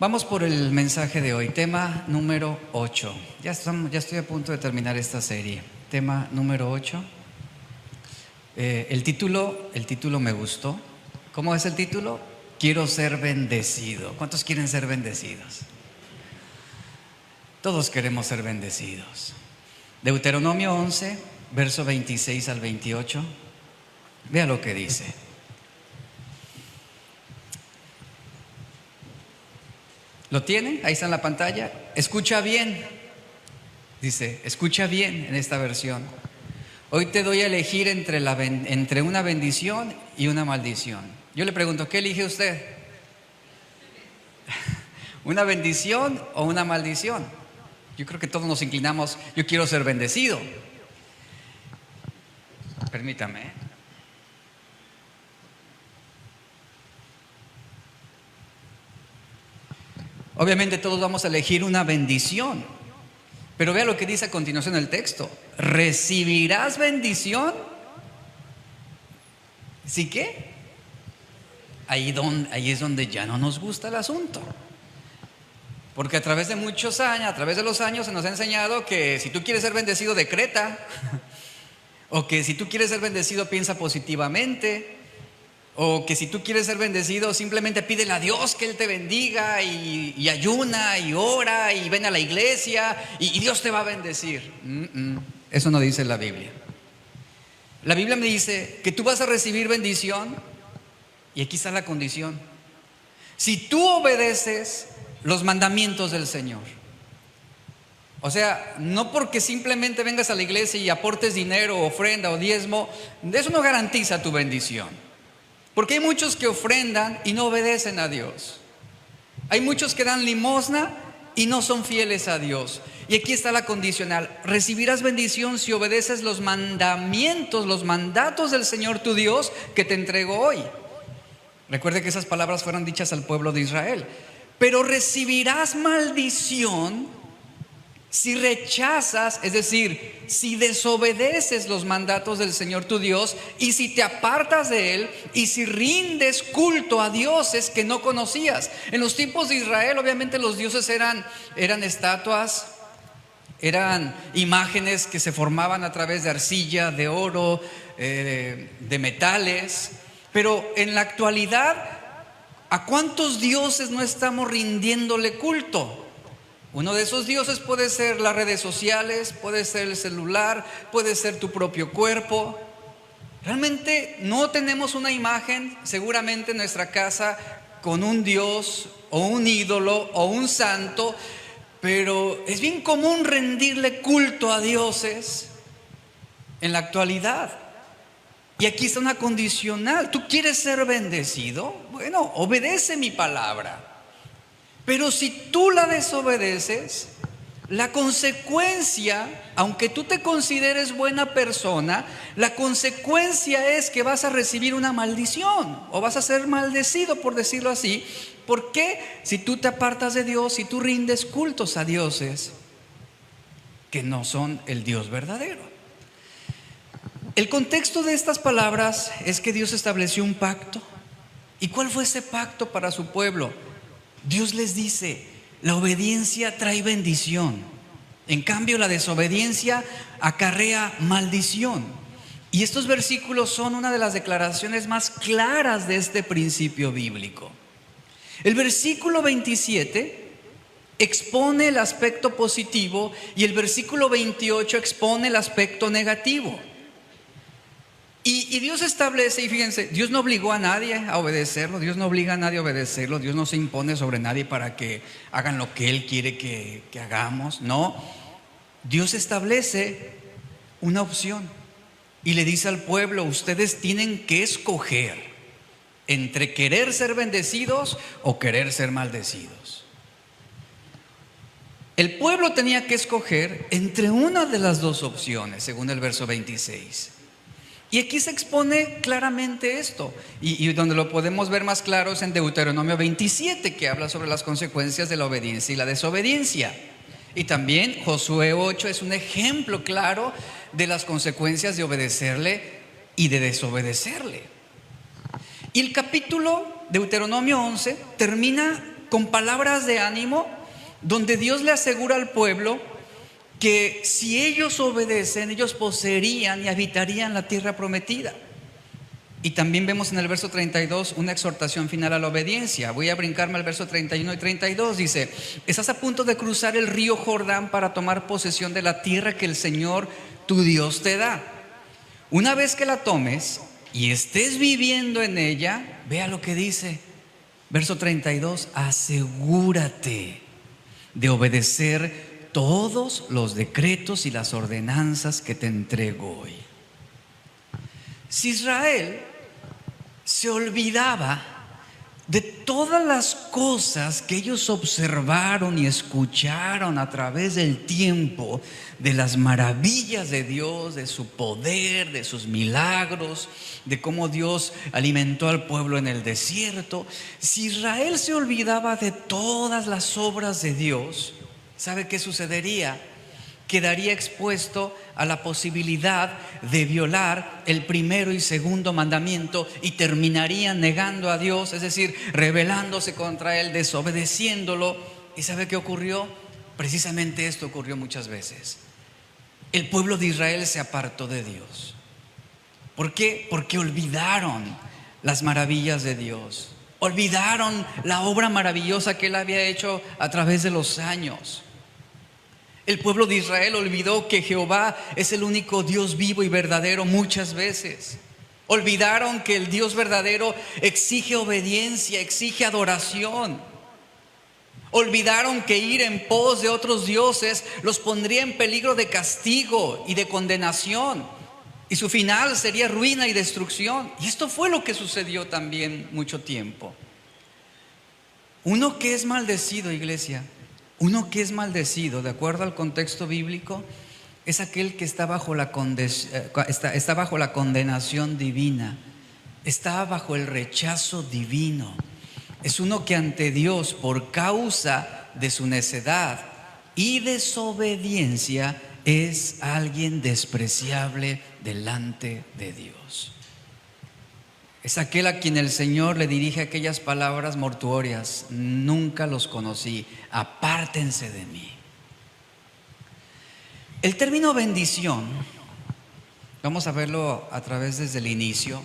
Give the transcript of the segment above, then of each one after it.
Vamos por el mensaje de hoy, tema número 8. Ya estoy a punto de terminar esta serie. Tema número 8. El título me gustó. ¿Cómo es el título? Quiero ser bendecido. ¿Cuántos quieren ser bendecidos? Todos queremos ser bendecidos. Deuteronomio 11, verso 26 al 28. Vea lo que dice. ¿Lo tienen? Ahí está en la pantalla. Escucha bien. Dice, escucha bien en esta versión. Hoy te doy a elegir entre una bendición y una maldición. Yo le pregunto, ¿qué elige usted? ¿Una bendición o una maldición? Yo creo que todos nos inclinamos, yo quiero ser bendecido. Permítame. Obviamente todos vamos a elegir una bendición. Pero vea lo que dice a continuación el texto. ¿Recibirás bendición? ¿Sí qué? Ahí es donde ya no nos gusta el asunto. Porque a través de muchos años, a través de los años se nos ha enseñado que si tú quieres ser bendecido, decreta. O que si tú quieres ser bendecido, piensa positivamente. O que si tú quieres ser bendecido, simplemente pídele a Dios que Él te bendiga y ayuna y ora y ven a la iglesia y Dios te va a bendecir. Eso no dice la Biblia. La Biblia me dice que tú vas a recibir bendición y aquí está la condición. Si tú obedeces los mandamientos del Señor. O sea, no porque simplemente vengas a la iglesia y aportes dinero, ofrenda o diezmo, eso no garantiza tu bendición. Porque hay muchos que ofrendan y no obedecen a Dios. Hay muchos que dan limosna y no son fieles a Dios. Y aquí está la condicional. Recibirás bendición si obedeces los mandamientos, los mandatos del Señor tu Dios que te entregó hoy. Recuerde que esas palabras fueron dichas al pueblo de Israel. Pero recibirás maldición si rechazas, es decir, si desobedeces los mandatos del Señor tu Dios y si te apartas de Él y si rindes culto a dioses que no conocías. En los tiempos de Israel, obviamente los dioses eran estatuas, eran imágenes que se formaban a través de arcilla, de oro, de metales. Pero en la actualidad, ¿a cuántos dioses no estamos rindiéndole culto? Uno de esos dioses puede ser las redes sociales, puede ser el celular, puede ser tu propio cuerpo. Realmente no tenemos una imagen, seguramente en nuestra casa, con un dios o un ídolo o un santo, pero es bien común rendirle culto a dioses en la actualidad. Y aquí está una condicional. ¿Tú quieres ser bendecido? Bueno, obedece mi palabra. Pero si tú la desobedeces, la consecuencia, aunque tú te consideres buena persona, la consecuencia es que vas a recibir una maldición o vas a ser maldecido, por decirlo así. ¿Por qué? Si tú te apartas de Dios, si tú rindes cultos a dioses que no son el Dios verdadero. El contexto de estas palabras es que Dios estableció un pacto. ¿Y cuál fue ese pacto para su pueblo? Dios les dice, la obediencia trae bendición. En cambio, la desobediencia acarrea maldición. Y estos versículos son una de las declaraciones más claras de este principio bíblico. El versículo 27 expone el aspecto positivo y el versículo 28 expone el aspecto negativo. Y Dios establece, y fíjense, Dios no obligó a nadie a obedecerlo, Dios no obliga a nadie a obedecerlo, Dios no se impone sobre nadie para que hagan lo que Él quiere que hagamos. No, Dios establece una opción y le dice al pueblo, ustedes tienen que escoger entre querer ser bendecidos o querer ser maldecidos. El pueblo tenía que escoger entre una de las dos opciones, según el verso 26. Y aquí se expone claramente esto, y donde lo podemos ver más claro es en Deuteronomio 27, que habla sobre las consecuencias de la obediencia y la desobediencia. Y también Josué 8 es un ejemplo claro de las consecuencias de obedecerle y de desobedecerle. Y el capítulo Deuteronomio 11 termina con palabras de ánimo, donde Dios le asegura al pueblo que si ellos obedecen, ellos poseerían y habitarían la tierra prometida. Y también vemos en el verso 32 una exhortación final a la obediencia. Voy a brincarme al verso 31 y 32. Dice: estás a punto de cruzar el río Jordán para tomar posesión de la tierra que el Señor tu Dios te da. Una vez que la tomes y estés viviendo en ella, vea lo que dice verso 32: asegúrate de obedecer todos los decretos y las ordenanzas que te entrego hoy. Si Israel se olvidaba de todas las cosas que ellos observaron y escucharon a través del tiempo, de las maravillas de Dios, de su poder, de sus milagros, de cómo Dios alimentó al pueblo en el desierto, si Israel se olvidaba de todas las obras de Dios, ¿sabe qué sucedería? Quedaría expuesto a la posibilidad de violar el primero y segundo mandamiento y terminaría negando a Dios, es decir, rebelándose contra Él, desobedeciéndolo. ¿Y sabe qué ocurrió? Precisamente esto ocurrió muchas veces. El pueblo de Israel se apartó de Dios. ¿Por qué? Porque olvidaron las maravillas de Dios, olvidaron la obra maravillosa que Él había hecho a través de los años. El pueblo de Israel olvidó que Jehová es el único Dios vivo y verdadero muchas veces. Olvidaron que el Dios verdadero exige obediencia, exige adoración. Olvidaron que ir en pos de otros dioses los pondría en peligro de castigo y de condenación, y su final sería ruina y destrucción. Y esto fue lo que sucedió también mucho tiempo. Uno que es maldecido, iglesia, uno que es maldecido, de acuerdo al contexto bíblico, es aquel que está bajo la condenación divina, está bajo el rechazo divino. Es uno que ante Dios, por causa de su necedad y desobediencia, es alguien despreciable delante de Dios. Es aquel a quien el Señor le dirige aquellas palabras mortuorias: nunca los conocí, apártense de mí. El término bendición, vamos a verlo a través desde el inicio.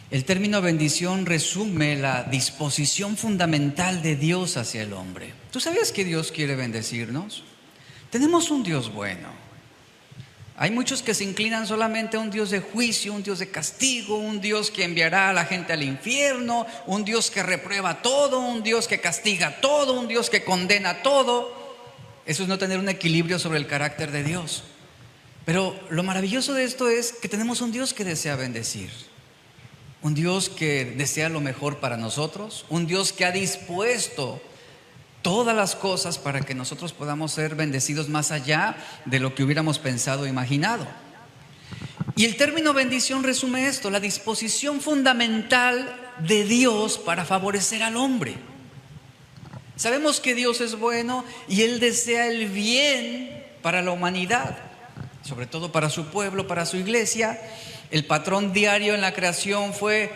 El término bendición resume la disposición fundamental de Dios hacia el hombre. ¿Tú sabías que Dios quiere bendecirnos? Tenemos un Dios bueno. Hay muchos que se inclinan solamente a un Dios de juicio, un Dios de castigo, un Dios que enviará a la gente al infierno, un Dios que reprueba todo, un Dios que castiga todo, un Dios que condena todo. Eso es no tener un equilibrio sobre el carácter de Dios. Pero lo maravilloso de esto es que tenemos un Dios que desea bendecir, un Dios que desea lo mejor para nosotros, un Dios que ha dispuesto todas las cosas para que nosotros podamos ser bendecidos más allá de lo que hubiéramos pensado o imaginado. Y el término bendición resume esto: la disposición fundamental de Dios para favorecer al hombre. Sabemos que Dios es bueno y Él desea el bien para la humanidad, sobre todo para su pueblo, para su iglesia. El patrón diario en la creación fue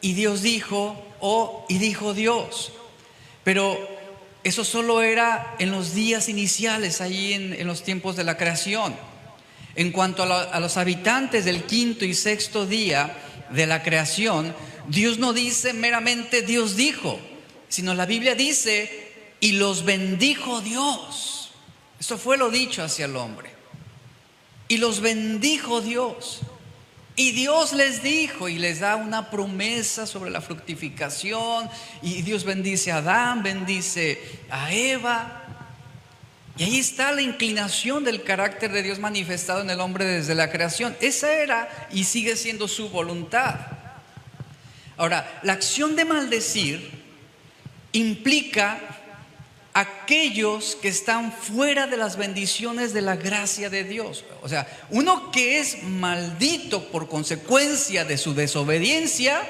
"y Dios dijo" o "y dijo Dios". Pero eso solo era en los días iniciales, ahí en los tiempos de la creación. En cuanto a los habitantes del quinto y sexto día de la creación, Dios no dice meramente "Dios dijo", sino la Biblia dice "y los bendijo Dios". Eso fue lo dicho hacia el hombre. Y los bendijo Dios. Y Dios les dijo y les da una promesa sobre la fructificación. Y Dios bendice a Adán, bendice a Eva. Y ahí está la inclinación del carácter de Dios manifestado en el hombre desde la creación. Esa era y sigue siendo su voluntad. Ahora, la acción de maldecir implica aquellos que están fuera de las bendiciones de la gracia de Dios. O sea, uno que es maldito por consecuencia de su desobediencia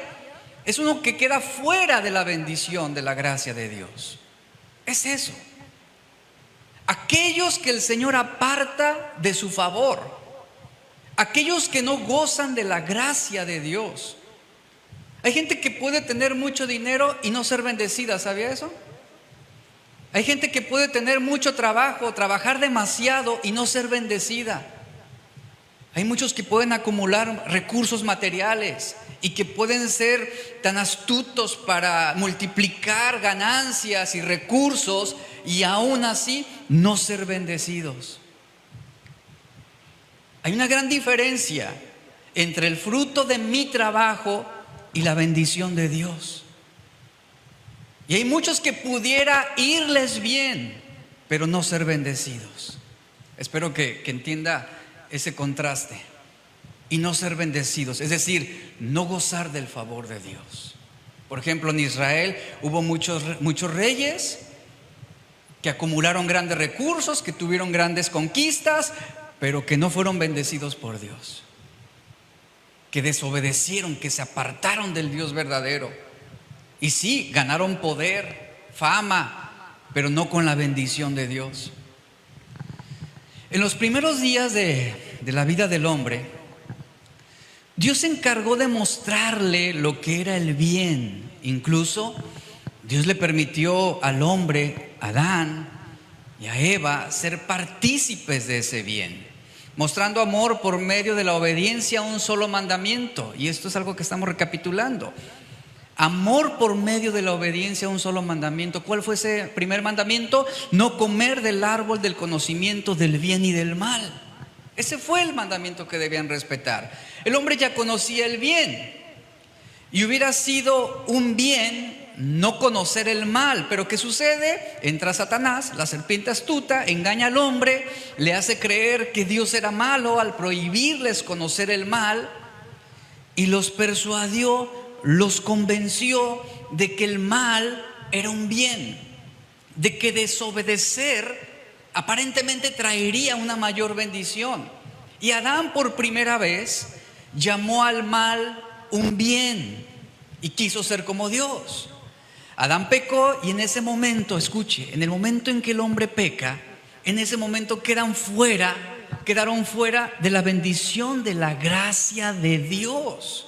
es uno que queda fuera de la bendición de la gracia de Dios. Es eso. Aquellos que el Señor aparta de su favor, aquellos que no gozan de la gracia de Dios. Hay gente que puede tener mucho dinero y no ser bendecida, ¿sabía eso? Hay gente que puede tener mucho trabajo, trabajar demasiado y no ser bendecida. Hay muchos que pueden acumular recursos materiales y que pueden ser tan astutos para multiplicar ganancias y recursos y aún así no ser bendecidos. Hay una gran diferencia entre el fruto de mi trabajo y la bendición de Dios. Y hay muchos que pudiera irles bien, pero no ser bendecidos. Espero que entienda ese contraste. Y no ser bendecidos, es decir, no gozar del favor de Dios. Por ejemplo, en Israel hubo muchos reyes que acumularon grandes recursos, que tuvieron grandes conquistas, pero que no fueron bendecidos por Dios, que desobedecieron, que se apartaron del Dios verdadero. Y sí, ganaron poder, fama, pero no con la bendición de Dios. En los primeros días de la vida del hombre, Dios se encargó de mostrarle lo que era el bien. Incluso Dios le permitió al hombre, a Adán y a Eva, ser partícipes de ese bien, mostrando amor por medio de la obediencia a un solo mandamiento. Y esto es algo que estamos recapitulando. Amor por medio de la obediencia a un solo mandamiento. ¿Cuál fue ese primer mandamiento? No comer del árbol del conocimiento del bien y del mal. Ese fue el mandamiento que debían respetar. El hombre ya conocía el bien y hubiera sido un bien no conocer el mal. Pero ¿qué sucede? Entra Satanás, la serpiente astuta, engaña al hombre, le hace creer que Dios era malo al prohibirles conocer el mal y los persuadió, los convenció de que el mal era un bien, de que desobedecer aparentemente traería una mayor bendición. Y Adán por primera vez llamó al mal un bien y quiso ser como Dios. Adán pecó y en ese momento, escuche, en el momento en que el hombre peca, en ese momento quedaron fuera de la bendición, de la gracia de Dios.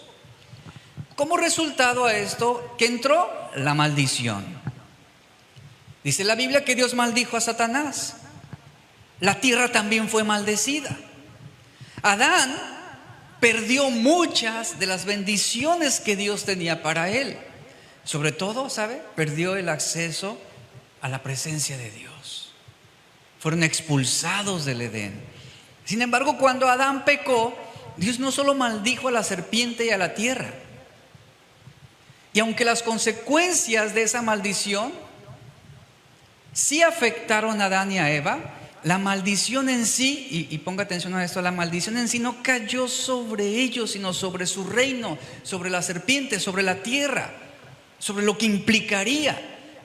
Como resultado a esto, ¿qué entró? La maldición. Dice la Biblia que Dios maldijo a Satanás. La tierra también fue maldecida. Adán perdió muchas de las bendiciones que Dios tenía para él. Sobre todo, ¿sabe? Perdió el acceso a la presencia de Dios. Fueron expulsados del Edén. Sin embargo, cuando Adán pecó, Dios no solo maldijo a la serpiente y a la tierra. Y aunque las consecuencias de esa maldición sí afectaron a Adán y a Eva, la maldición en sí, y ponga atención a esto, la maldición en sí no cayó sobre ellos, sino sobre su reino, sobre la serpiente, sobre la tierra, sobre lo que implicaría.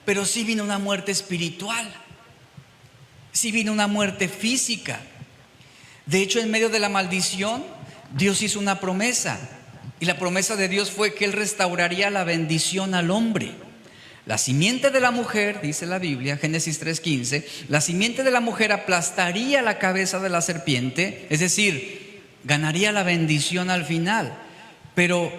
Pero sí vino una muerte espiritual, sí vino una muerte física. De hecho, en medio de la maldición, Dios hizo una promesa, y la promesa de Dios fue que Él restauraría la bendición al hombre. La simiente de la mujer, dice la Biblia, Génesis 3:15, la simiente de la mujer aplastaría la cabeza de la serpiente, es decir, ganaría la bendición al final. Pero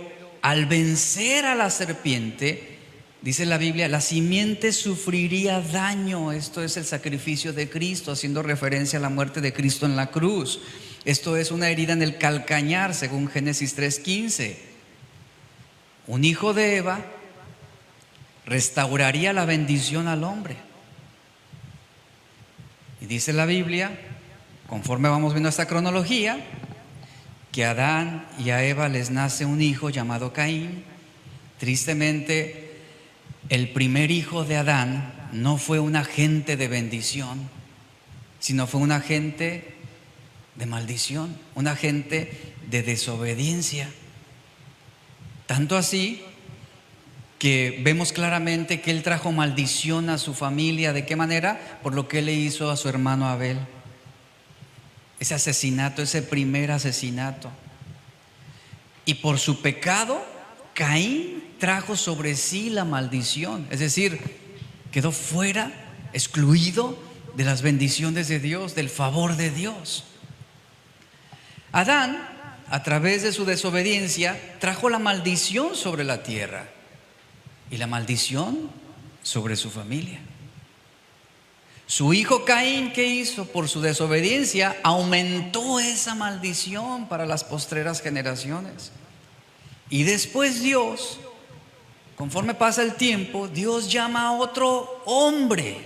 al vencer a la serpiente, dice la Biblia, la simiente sufriría daño. Esto es el sacrificio de Cristo, haciendo referencia a la muerte de Cristo en la cruz. Esto es una herida en el calcañar, según Génesis 3:15. Un hijo de Eva restauraría la bendición al hombre. Y dice la Biblia, conforme vamos viendo esta cronología, que a Adán y a Eva les nace un hijo llamado Caín. Tristemente, el primer hijo de Adán no fue un agente de bendición, sino fue un agente de maldición, un agente de desobediencia. Tanto así que vemos claramente que él trajo maldición a su familia. ¿De qué manera? Por lo que él le hizo a su hermano Abel. Ese asesinato, ese primer asesinato. Y por su pecado, Caín trajo sobre sí la maldición. Es decir, quedó fuera, excluido de las bendiciones de Dios, del favor de Dios. Adán, a través de su desobediencia, trajo la maldición sobre la tierra y la maldición sobre su familia. Su hijo Caín, ¿qué hizo? Por su desobediencia, aumentó esa maldición para las postreras generaciones. Y después Dios, conforme pasa el tiempo, Dios llama a otro hombre,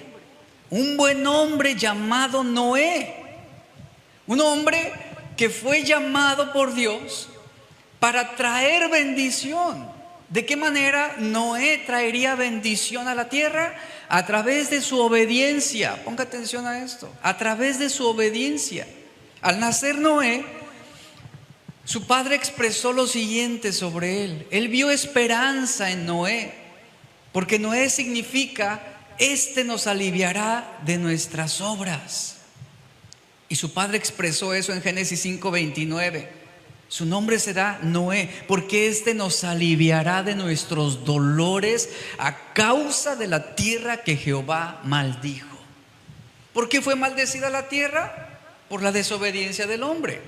un buen hombre llamado Noé. Un hombre que fue llamado por Dios para traer bendición. ¿De qué manera Noé traería bendición a la tierra? A través de su obediencia. Ponga atención a esto. A través de su obediencia. Al nacer Noé, su padre expresó lo siguiente sobre él. Él vio esperanza en Noé, porque Noé significa: este nos aliviará de nuestras obras. Y su padre expresó eso en Génesis 5:29. Su nombre será Noé, porque este nos aliviará de nuestros dolores a causa de la tierra que Jehová maldijo. ¿Por qué fue maldecida la tierra? Por la desobediencia del hombre.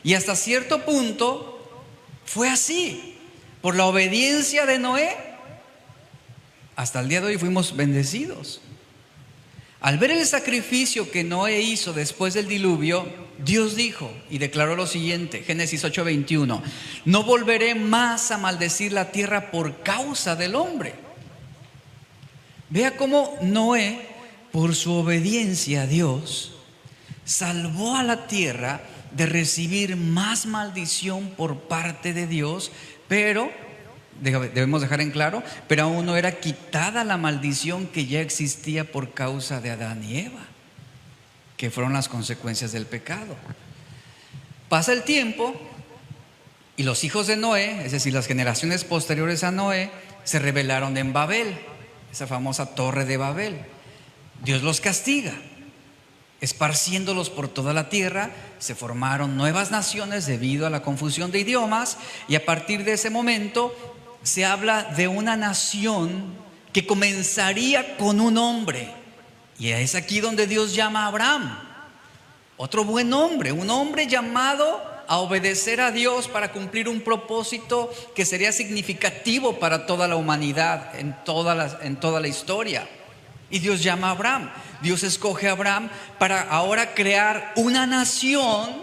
Y hasta cierto punto fue así. Por la obediencia de Noé, hasta el día de hoy fuimos bendecidos. Al ver el sacrificio que Noé hizo después del diluvio, Dios dijo y declaró lo siguiente, Génesis 8:21: no volveré más a maldecir la tierra por causa del hombre. Vea cómo Noé, por su obediencia a Dios, salvó a la tierra de recibir más maldición por parte de Dios, pero debemos dejar en claro, pero aún no era quitada la maldición que ya existía por causa de Adán y Eva, que fueron las consecuencias del pecado. Pasa el tiempo y los hijos de Noé, es decir, las generaciones posteriores a Noé, se rebelaron en Babel, esa famosa torre de Babel. Dios los castiga, esparciéndolos por toda la tierra. Se formaron nuevas naciones debido a la confusión de idiomas, y a partir de ese momento se habla de una nación que comenzaría con un hombre. Y es aquí donde Dios llama a Abraham, otro buen hombre, un hombre llamado a obedecer a Dios para cumplir un propósito que sería significativo para toda la humanidad en toda la historia. Y Dios llama a Abraham. Dios escoge a Abraham para ahora crear una nación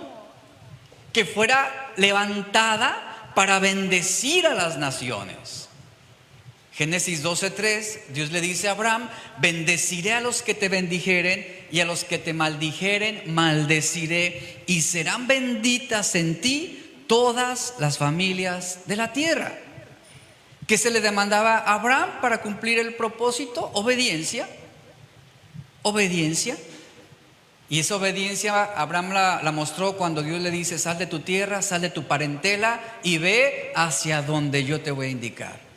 que fuera levantada para bendecir a las naciones. Génesis 12:3, Dios le dice a Abraham: bendeciré a los que te bendijeren, y a los que te maldijeren maldeciré, y serán benditas en ti todas las familias de la tierra. ¿Qué se le demandaba a Abraham para cumplir el propósito? Obediencia. Obediencia. Y esa obediencia Abraham la mostró cuando Dios le dice: sal de tu tierra, sal de tu parentela y ve hacia donde yo te voy a indicar.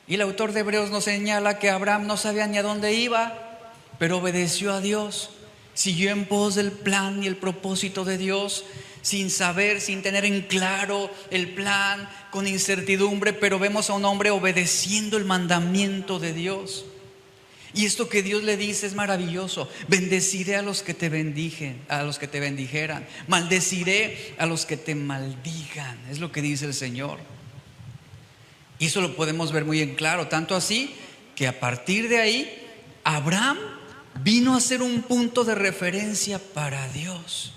Y el autor de Hebreos nos señala que Abraham no sabía ni a dónde iba, pero obedeció a Dios, siguió en pos del plan y el propósito de Dios, sin saber, sin tener en claro el plan, con incertidumbre, pero vemos a un hombre obedeciendo el mandamiento de Dios. Y esto que Dios le dice es maravilloso: bendeciré a los que te bendijen, a los que te bendijeran, maldeciré a los que te maldigan, es lo que dice el Señor. Y eso lo podemos ver muy en claro, tanto así que a partir de ahí Abraham vino a ser un punto de referencia para Dios.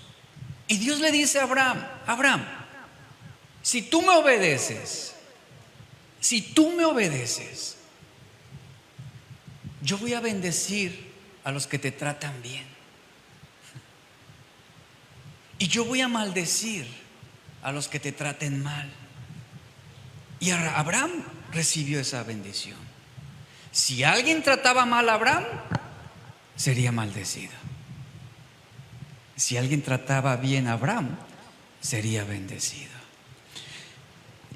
Y Dios le dice a Abraham: Abraham, si tú me obedeces, yo voy a bendecir a los que te tratan bien, y yo voy a maldecir a los que te traten mal. Y Abraham recibió esa bendición. Si alguien trataba mal a Abraham, sería maldecido. Si alguien trataba bien a Abraham, sería bendecido.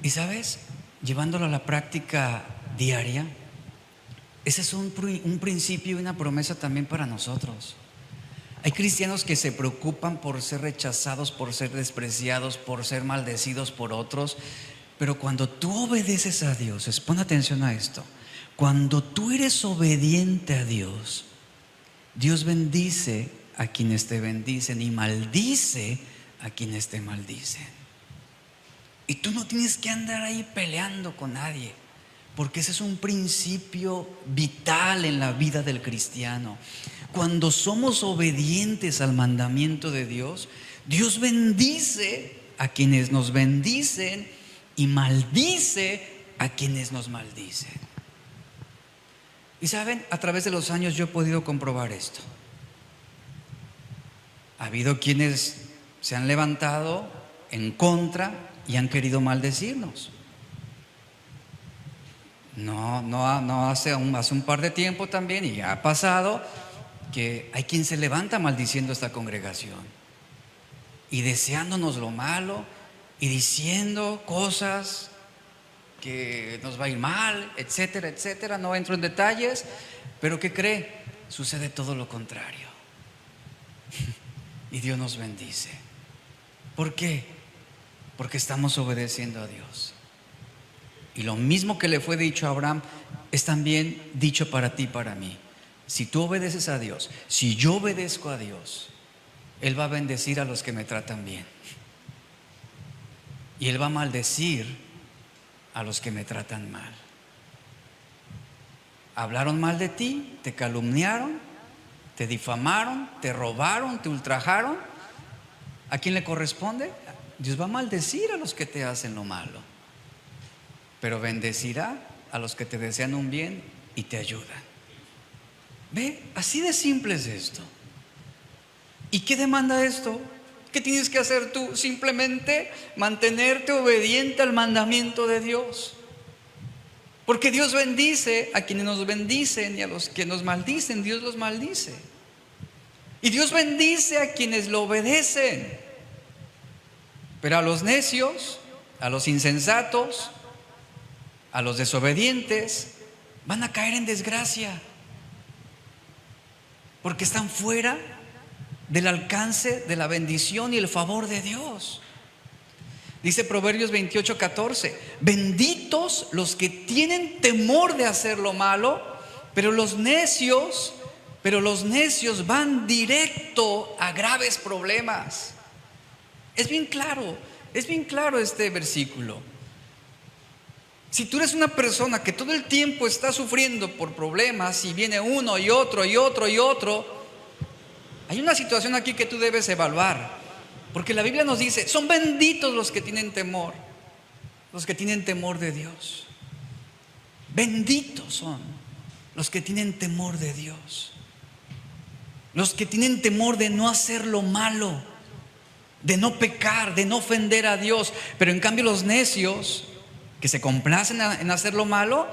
Y sabes, llevándolo a la práctica diaria, ese es un principio y una promesa también para nosotros. Hay cristianos que se preocupan por ser rechazados, por ser despreciados, por ser maldecidos por otros. Pero cuando tú obedeces a Dios, pon atención a esto: cuando tú eres obediente a Dios, Dios bendice a quienes te bendicen y maldice a quienes te maldicen. Y tú no tienes que andar ahí peleando con nadie, porque ese es un principio vital en la vida del cristiano. Cuando somos obedientes al mandamiento de Dios, Dios bendice a quienes nos bendicen y maldice a quienes nos maldicen. Y saben, a través de los años yo he podido comprobar esto. Ha habido quienes se han levantado en contra y han querido maldecirnos. No hace un par de tiempo también, y ya ha pasado, que hay quien se levanta maldiciendo a esta congregación y deseándonos lo malo y diciendo cosas que nos va a ir mal, etcétera, etcétera. No entro en detalles, pero ¿qué cree? Sucede todo lo contrario. Y Dios nos bendice. ¿Por qué? Porque estamos obedeciendo a Dios. Y lo mismo que le fue dicho a Abraham es también dicho para ti y para mí. Si tú obedeces a Dios, si yo obedezco a Dios, Él va a bendecir a los que me tratan bien. Y Él va a maldecir a los que me tratan mal. Hablaron mal de ti, te calumniaron, te difamaron, te robaron, te ultrajaron. ¿A quién le corresponde? Dios va a maldecir a los que te hacen lo malo, pero bendecirá a los que te desean un bien y te ayudan. Ve, así de simple es esto. ¿Y qué demanda esto? ¿Qué tienes que hacer tú? Simplemente mantenerte obediente al mandamiento de Dios. Porque Dios bendice a quienes nos bendicen, y a los que nos maldicen, Dios los maldice. Y Dios bendice a quienes lo obedecen. Pero a los necios, a los insensatos, a los desobedientes, van a caer en desgracia, porque están fuera del alcance de la bendición y el favor de Dios. Dice Proverbios 28:14: benditos los que tienen temor de hacer lo malo, pero los necios van directo a graves problemas. Es bien claro este versículo. Si tú eres una persona que todo el tiempo está sufriendo por problemas y viene uno y otro y otro y otro, hay una situación aquí que tú debes evaluar, porque la Biblia nos dice: son benditos los que tienen temor de Dios. Benditos son los que tienen temor de Dios, los que tienen temor de no hacer lo malo, de no pecar, de no ofender a Dios. Pero en cambio los necios, que se complacen en hacer lo malo,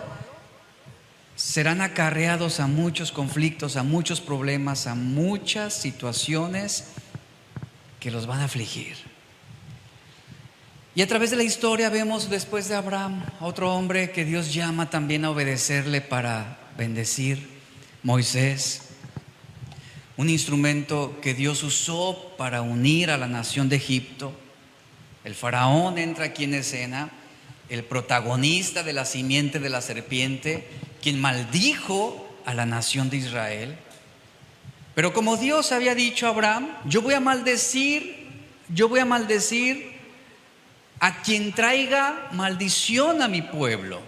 serán acarreados a muchos conflictos, a muchos problemas, a muchas situaciones que los van a afligir. Y a través de la historia vemos, después de Abraham, a otro hombre que Dios llama también a obedecerle para bendecir: Moisés. Un instrumento que Dios usó para unir a la nación de Egipto. El faraón entra aquí en escena, el protagonista de la simiente de la serpiente, quien maldijo a la nación de Israel. Pero como Dios había dicho a Abraham: yo voy a maldecir a quien traiga maldición a mi pueblo,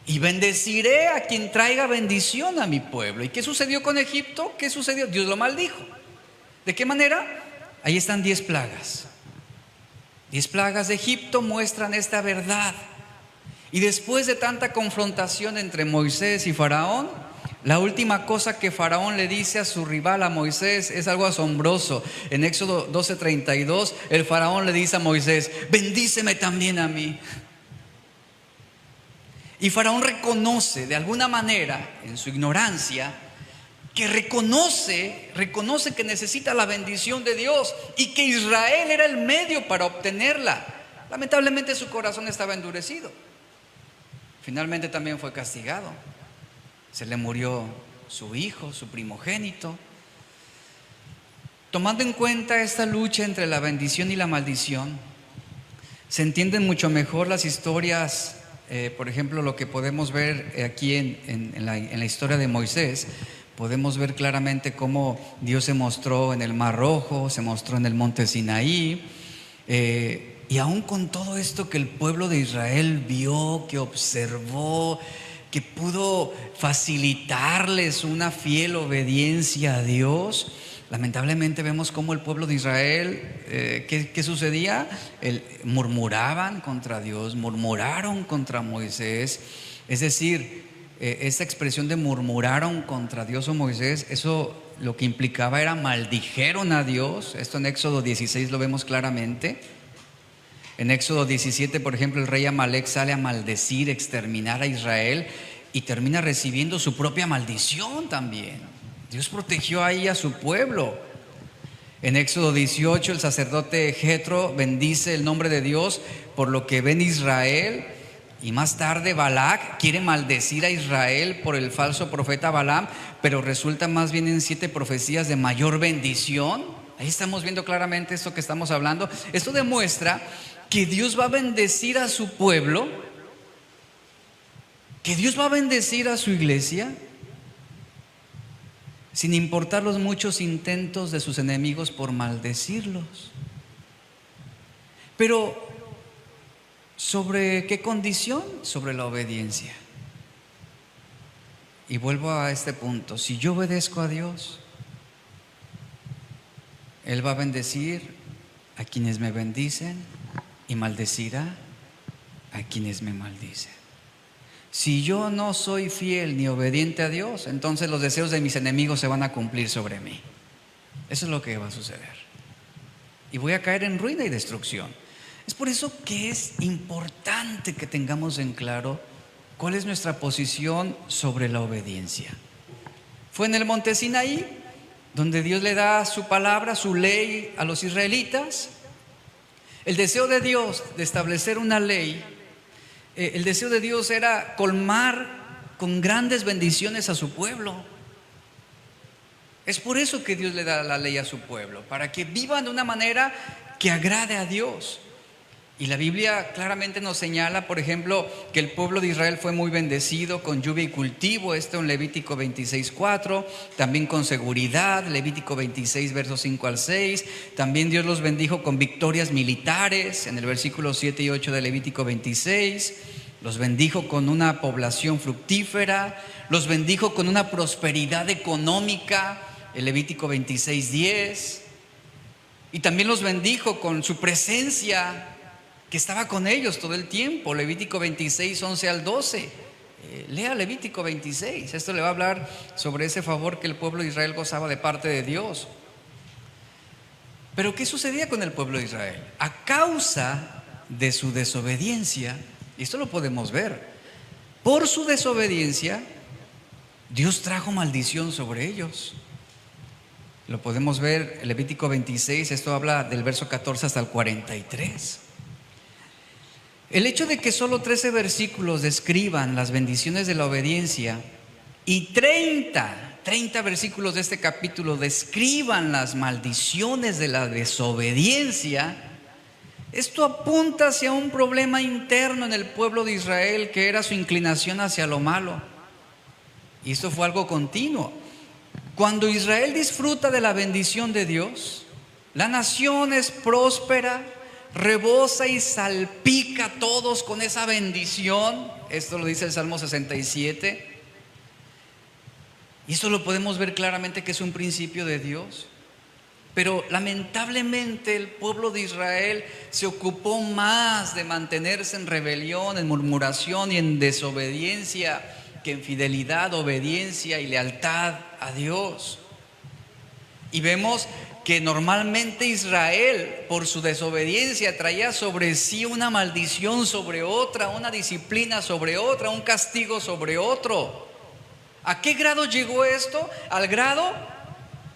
y bendeciré a quien traiga bendición a mi pueblo. ¿Y qué sucedió con Egipto? ¿Qué sucedió? Dios lo maldijo. ¿De qué manera? Ahí están 10 plagas. 10 plagas de Egipto muestran esta verdad. Y después de tanta confrontación entre Moisés y Faraón, la última cosa que Faraón le dice a su rival, a Moisés, es algo asombroso. En Éxodo 12:32, el Faraón le dice a Moisés: bendíceme también a mí. Y Faraón reconoce de alguna manera, en su ignorancia, que reconoce que necesita la bendición de Dios y que Israel era el medio para obtenerla. Lamentablemente su corazón estaba endurecido. Finalmente también fue castigado. Se le murió su hijo, su primogénito. Tomando en cuenta esta lucha entre la bendición y la maldición, se entienden mucho mejor las historias. Por ejemplo, lo que podemos ver aquí en la historia de Moisés, podemos ver claramente cómo Dios se mostró en el Mar Rojo, se mostró en el monte Sinaí, Y aún con todo esto que el pueblo de Israel vio, que observó, que pudo facilitarles una fiel obediencia a Dios, lamentablemente vemos cómo el pueblo de Israel, ¿qué sucedía? Murmuraban contra Dios, murmuraron contra Moisés. Es decir, esta expresión de murmuraron contra Dios o Moisés, eso lo que implicaba era maldijeron a Dios. Esto en Éxodo 16 lo vemos claramente. En Éxodo 17, por ejemplo, el rey Amalek sale a maldecir, exterminar a Israel y termina recibiendo su propia maldición también. Dios protegió ahí a su pueblo. En Éxodo 18, el sacerdote Jetro bendice el nombre de Dios por lo que ve en Israel. Y más tarde Balac quiere maldecir a Israel por el falso profeta Balaam, pero resulta más bien en 7 profecías de mayor bendición. Ahí estamos viendo claramente esto que estamos hablando. Esto demuestra que Dios va a bendecir a su pueblo, que Dios va a bendecir a su iglesia, sin importar los muchos intentos de sus enemigos por maldecirlos. Pero ¿sobre qué condición? Sobre la obediencia. Y vuelvo a este punto: si yo obedezco a Dios, Él va a bendecir a quienes me bendicen y maldecirá a quienes me maldicen. Si yo no soy fiel ni obediente a Dios, entonces los deseos de mis enemigos se van a cumplir sobre mí. Eso es lo que va a suceder. Y voy a caer en ruina y destrucción. Es por eso que es importante que tengamos en claro cuál es nuestra posición sobre la obediencia. Fue en el monte Sinaí donde Dios le da su palabra, su ley a los israelitas. El deseo de Dios de establecer una ley, el deseo de Dios era colmar con grandes bendiciones a su pueblo. Es por eso que Dios le da la ley a su pueblo, para que vivan de una manera que agrade a Dios. Y la Biblia claramente nos señala, por ejemplo, que el pueblo de Israel fue muy bendecido con lluvia y cultivo, esto en Levítico 26:4, también con seguridad, Levítico 26, versos 5 al 6, también Dios los bendijo con victorias militares, en el versículo 7 y 8 de Levítico 26, los bendijo con una población fructífera, los bendijo con una prosperidad económica, el Levítico 26:10, y también los bendijo con su presencia que estaba con ellos todo el tiempo, Levítico 26, 11 al 12. Lea Levítico 26, esto le va a hablar sobre ese favor que el pueblo de Israel gozaba de parte de Dios. Pero ¿qué sucedía con el pueblo de Israel? A causa de su desobediencia, y esto lo podemos ver, por su desobediencia, Dios trajo maldición sobre ellos. Lo podemos ver en Levítico 26, esto habla del verso 14 hasta el 43. El hecho de que solo 13 versículos describan las bendiciones de la obediencia y 30 versículos de este capítulo describan las maldiciones de la desobediencia, esto apunta hacia un problema interno en el pueblo de Israel, que era su inclinación hacia lo malo. Y esto fue algo continuo. Cuando Israel disfruta de la bendición de Dios, la nación es próspera, rebosa y salpica a todos con esa bendición. Esto lo dice el Salmo 67. Y esto lo podemos ver claramente que es un principio de Dios. Pero lamentablemente el pueblo de Israel se ocupó más de mantenerse en rebelión, en murmuración y en desobediencia, que en fidelidad, obediencia y lealtad a Dios. Y vemos que normalmente Israel, por su desobediencia, traía sobre sí una maldición sobre otra, una disciplina sobre otra, un castigo sobre otro. ¿A qué grado llegó esto? Al grado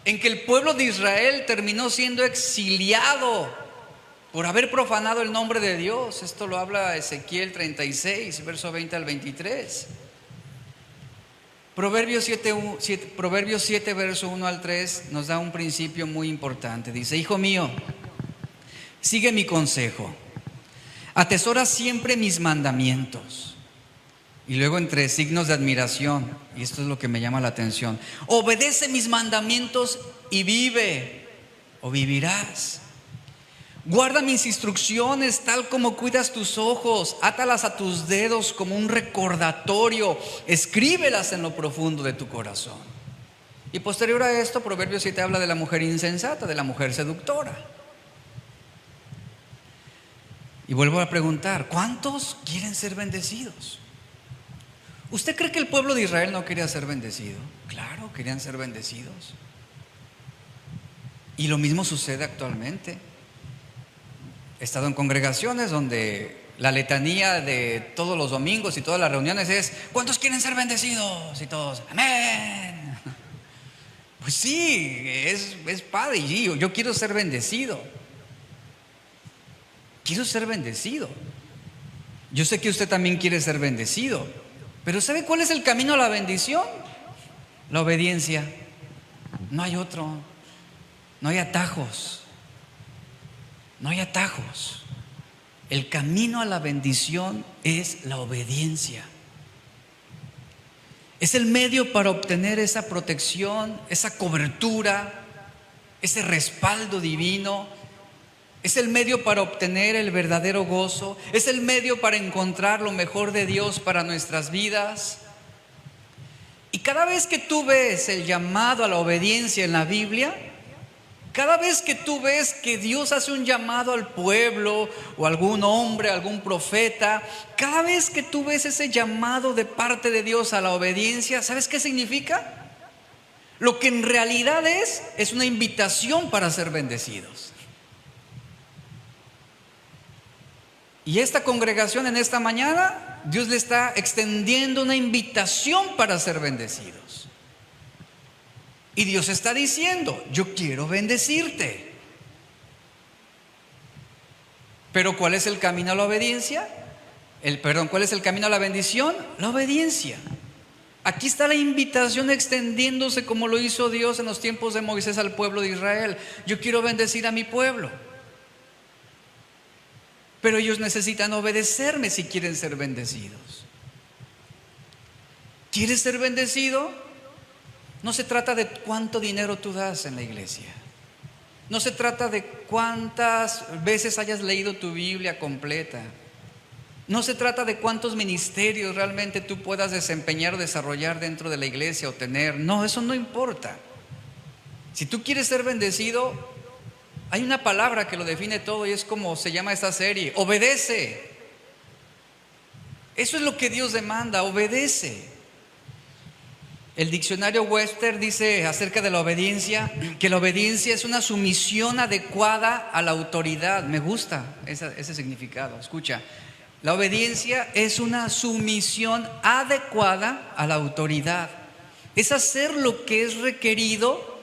en que el pueblo de Israel terminó siendo exiliado por haber profanado el nombre de Dios. Esto lo habla Ezequiel 36, verso 20 al 23. Proverbios 7, verso 1 al 3 nos da un principio muy importante. Dice: hijo mío, sigue mi consejo, atesora siempre mis mandamientos. Y luego, entre signos de admiración, y esto es lo que me llama la atención: obedece mis mandamientos y vive, o vivirás. Guarda mis instrucciones tal como cuidas tus ojos, átalas a tus dedos como un recordatorio, escríbelas en lo profundo de tu corazón. Y posterior a esto, Proverbios 7 habla de la mujer insensata, de la mujer seductora. Y vuelvo a preguntar, ¿cuántos quieren ser bendecidos? ¿Usted cree que el pueblo de Israel no quería ser bendecido? Claro, querían ser bendecidos. Y lo mismo sucede actualmente. He estado en congregaciones donde la letanía de todos los domingos y todas las reuniones es: ¿cuántos quieren ser bendecidos? Y todos, amén. Pues sí, es padre. Y yo quiero ser bendecido. Quiero ser bendecido. Yo sé que usted también quiere ser bendecido. Pero ¿sabe cuál es el camino a la bendición? La obediencia. No hay otro. No hay atajos. No hay atajos. El camino a la bendición es la obediencia. Es el medio para obtener esa protección, esa cobertura, ese respaldo divino. Es el medio para obtener el verdadero gozo. Es el medio para encontrar lo mejor de Dios para nuestras vidas. Y cada vez que tú ves el llamado a la obediencia en la Biblia, cada vez que tú ves que Dios hace un llamado al pueblo o a algún hombre, a algún profeta, cada vez que tú ves ese llamado de parte de Dios a la obediencia, ¿sabes qué significa? Lo que en realidad es una invitación para ser bendecidos. Y esta congregación en esta mañana, Dios le está extendiendo una invitación para ser bendecidos. Y Dios está diciendo: yo quiero bendecirte. Pero ¿cuál es el camino a la obediencia? ¿Cuál es el camino a la bendición? La obediencia. Aquí está la invitación extendiéndose como lo hizo Dios en los tiempos de Moisés al pueblo de Israel. Yo quiero bendecir a mi pueblo. Pero ellos necesitan obedecerme si quieren ser bendecidos. ¿Quieres ser bendecido? No se trata de cuánto dinero tú das en la iglesia. No se trata de cuántas veces hayas leído tu Biblia completa. No se trata de cuántos ministerios realmente tú puedas desempeñar o desarrollar dentro de la iglesia o tener. No, eso no importa. Si tú quieres ser bendecido, hay una palabra que lo define todo y es como se llama esta serie: obedece. Eso es lo que Dios demanda, obedece. El diccionario Webster dice acerca de la obediencia que la obediencia es una sumisión adecuada a la autoridad. Me gusta ese significado. Escucha, la obediencia es una sumisión adecuada a la autoridad. Es hacer lo que es requerido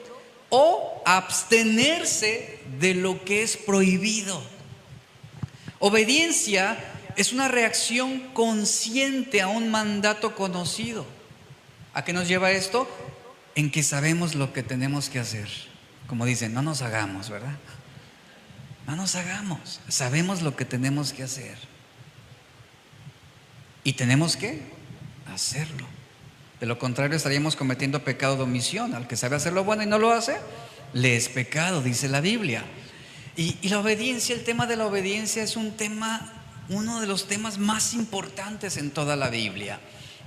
o abstenerse de lo que es prohibido. Obediencia es una reacción consciente a un mandato conocido. ¿A qué nos lleva esto? En que sabemos lo que tenemos que hacer. Como dicen, no nos hagamos, ¿verdad? No nos hagamos. Sabemos lo que tenemos que hacer. Y tenemos que hacerlo. De lo contrario estaríamos cometiendo pecado de omisión. Al que sabe hacer lo bueno y no lo hace, le es pecado, dice la Biblia. Y la obediencia, el tema de la obediencia es uno de los temas más importantes en toda la Biblia.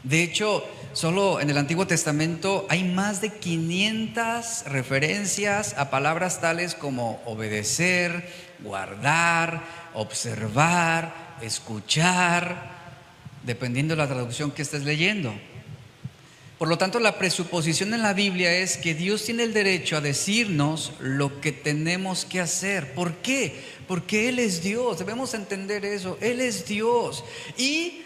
De hecho, solo en el Antiguo Testamento hay más de 500 referencias a palabras tales como obedecer, guardar, observar, escuchar, dependiendo de la traducción que estés leyendo. Por lo tanto, la presuposición en la Biblia es que Dios tiene el derecho a decirnos lo que tenemos que hacer. ¿Por qué? Porque Él es Dios. Debemos entender eso. Él es Dios. Y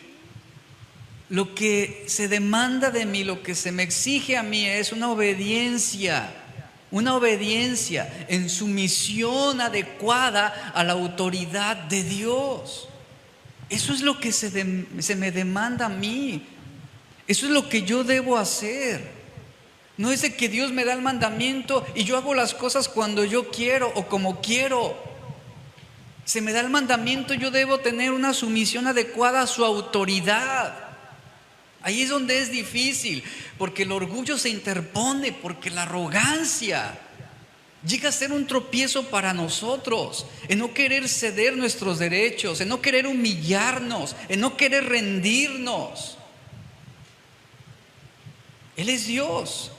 lo que se demanda de mí, lo que se me exige a mí es una obediencia en sumisión adecuada a la autoridad de Dios. Eso es lo que se me demanda a mí. Eso es lo que yo debo hacer. No es de que Dios me da el mandamiento y yo hago las cosas cuando yo quiero o como quiero. Se me da el mandamiento, yo debo tener una sumisión adecuada a su autoridad. Ahí es donde es difícil, porque el orgullo se interpone, porque la arrogancia llega a ser un tropiezo para nosotros, en no querer ceder nuestros derechos, en no querer humillarnos, en no querer rendirnos. Él es Dios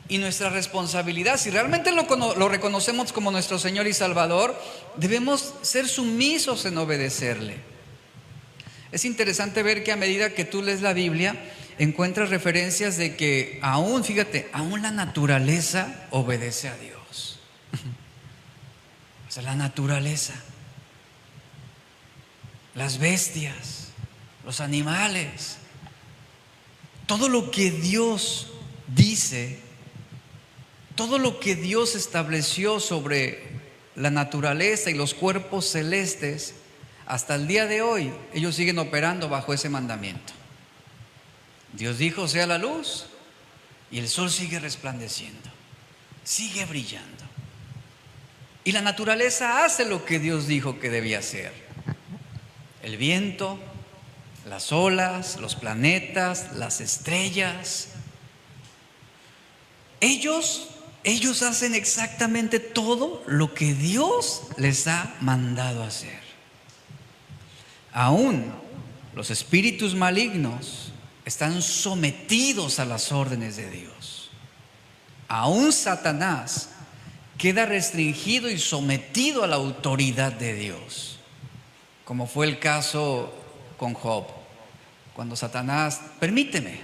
y nuestra responsabilidad, si realmente lo reconocemos como nuestro Señor y Salvador, debemos ser sumisos en obedecerle. Es interesante ver que a medida que tú lees la Biblia, encuentras referencias de que aún, fíjate, aún la naturaleza obedece a Dios. O sea, la naturaleza, las bestias, los animales, todo lo que Dios dice, todo lo que Dios estableció sobre la naturaleza y los cuerpos celestes, hasta el día de hoy ellos siguen operando bajo ese mandamiento. Dios dijo: sea la luz, y el sol sigue resplandeciendo, sigue brillando. Y la naturaleza hace lo que Dios dijo que debía hacer. El viento, las olas, los planetas, las estrellas. Ellos hacen exactamente todo lo que Dios les ha mandado hacer. Aún los espíritus malignos están sometidos a las órdenes de Dios. Aún Satanás queda restringido y sometido a la autoridad de Dios, como fue el caso con Job, cuando Satanás: permíteme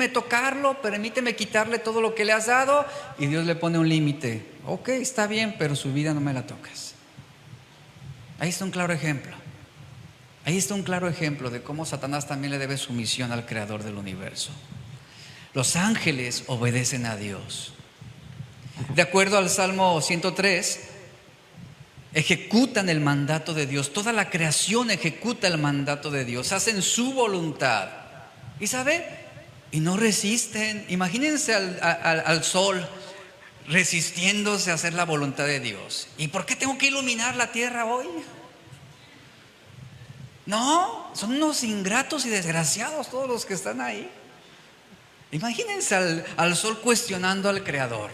tocarlo, permíteme quitarle todo lo que le has dado, y Dios le pone un límite. Ok, está bien, pero su vida no me la tocas. Ahí está un claro ejemplo. Ahí está un claro ejemplo de cómo Satanás también le debe sumisión al Creador del universo. Los ángeles obedecen a Dios. De acuerdo al Salmo 103, ejecutan el mandato de Dios. Toda la creación ejecuta el mandato de Dios, hacen su voluntad. ¿Y sabe? Y no resisten. Imagínense al sol resistiéndose a hacer la voluntad de Dios. ¿Y por qué tengo que iluminar la tierra hoy? No, son unos ingratos y desgraciados todos los que están ahí. Imagínense al sol cuestionando al Creador,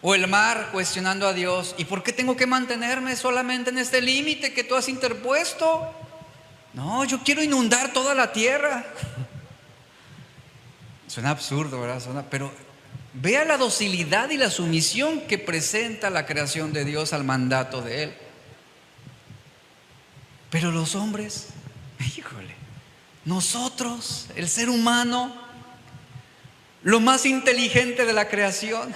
o el mar cuestionando a Dios. ¿Y por qué tengo que mantenerme solamente en este límite que tú has interpuesto? No, yo quiero inundar toda la tierra. Suena absurdo, ¿verdad? Pero vea la docilidad y la sumisión que presenta la creación de Dios al mandato de Él. Pero los hombres, híjole, nosotros, el ser humano, lo más inteligente de la creación,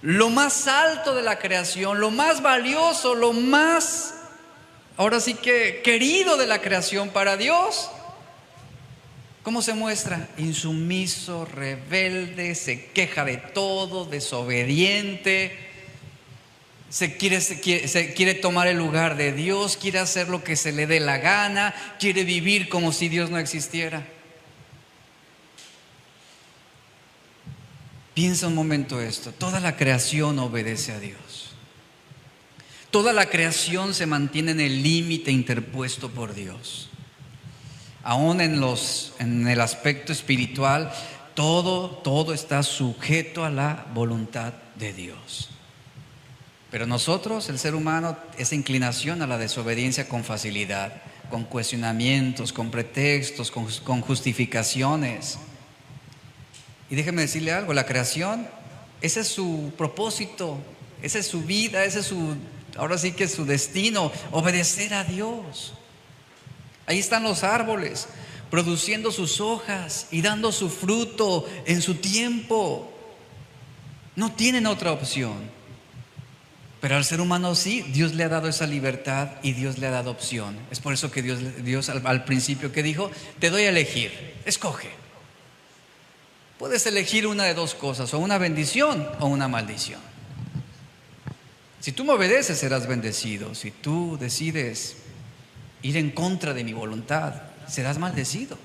lo más alto de la creación, lo más valioso, lo más, ahora sí que querido de la creación para Dios, ¿cómo se muestra? Insumiso, rebelde, se queja de todo, desobediente, se quiere tomar el lugar de Dios, quiere hacer lo que se le dé la gana, quiere vivir como si Dios no existiera. Piensa un momento esto: toda la creación obedece a Dios. Toda la creación se mantiene en el límite interpuesto por Dios. Aún en el aspecto espiritual, todo está sujeto a la voluntad de Dios. Pero nosotros, el ser humano, esa inclinación a la desobediencia con facilidad, con cuestionamientos, con pretextos, con justificaciones. Y déjeme decirle algo: la creación, ese es su propósito, esa es su vida, ese es ahora sí que es su destino, obedecer a Dios. Ahí están los árboles, produciendo sus hojas y dando su fruto en su tiempo. No tienen otra opción. Pero al ser humano sí, Dios le ha dado esa libertad y Dios le ha dado opción. Es por eso que Dios al principio que dijo: te doy a elegir, escoge. Puedes elegir una de dos cosas: o una bendición o una maldición. Si tú me obedeces, serás bendecido. Si tú decides ir en contra de mi voluntad, serás maldecido.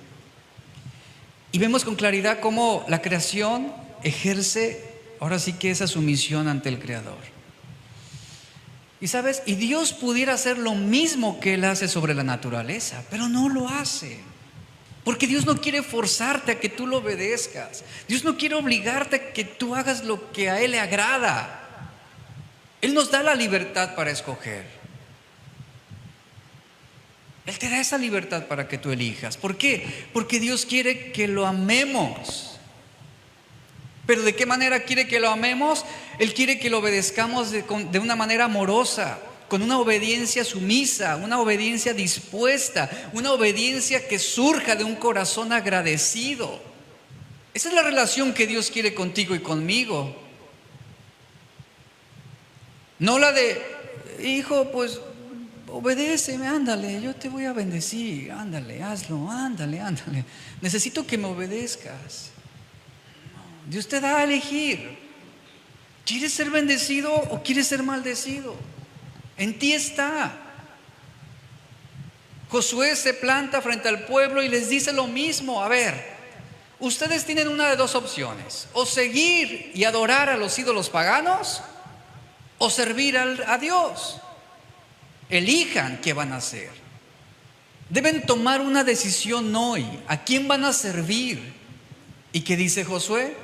Y vemos con claridad cómo la creación ejerce ahora sí que esa sumisión ante el Creador. Y sabes, y Dios pudiera hacer lo mismo que Él hace sobre la naturaleza, pero no lo hace. Porque Dios no quiere forzarte a que tú lo obedezcas. Dios no quiere obligarte a que tú hagas lo que a Él le agrada. Él nos da la libertad para escoger. Él te da esa libertad para que tú elijas. ¿Por qué? Porque Dios quiere que lo amemos. ¿Pero de qué manera quiere que lo amemos? Él quiere que lo obedezcamos de una manera amorosa, con una obediencia sumisa, una obediencia dispuesta, una obediencia que surja de un corazón agradecido. Esa es la relación que Dios quiere contigo y conmigo. No la de, hijo, pues obedéceme, ándale, yo te voy a bendecir, ándale, hazlo, ándale, ándale. Necesito que me obedezcas. No, Dios te da a elegir. ¿Quieres ser bendecido o quieres ser maldecido? En ti está. Josué se planta frente al pueblo y les dice lo mismo. A ver, ustedes tienen una de dos opciones: o seguir y adorar a los ídolos paganos, o servir a Dios. Elijan qué van a hacer. Deben tomar una decisión hoy. ¿A quién van a servir? ¿Y qué dice Josué?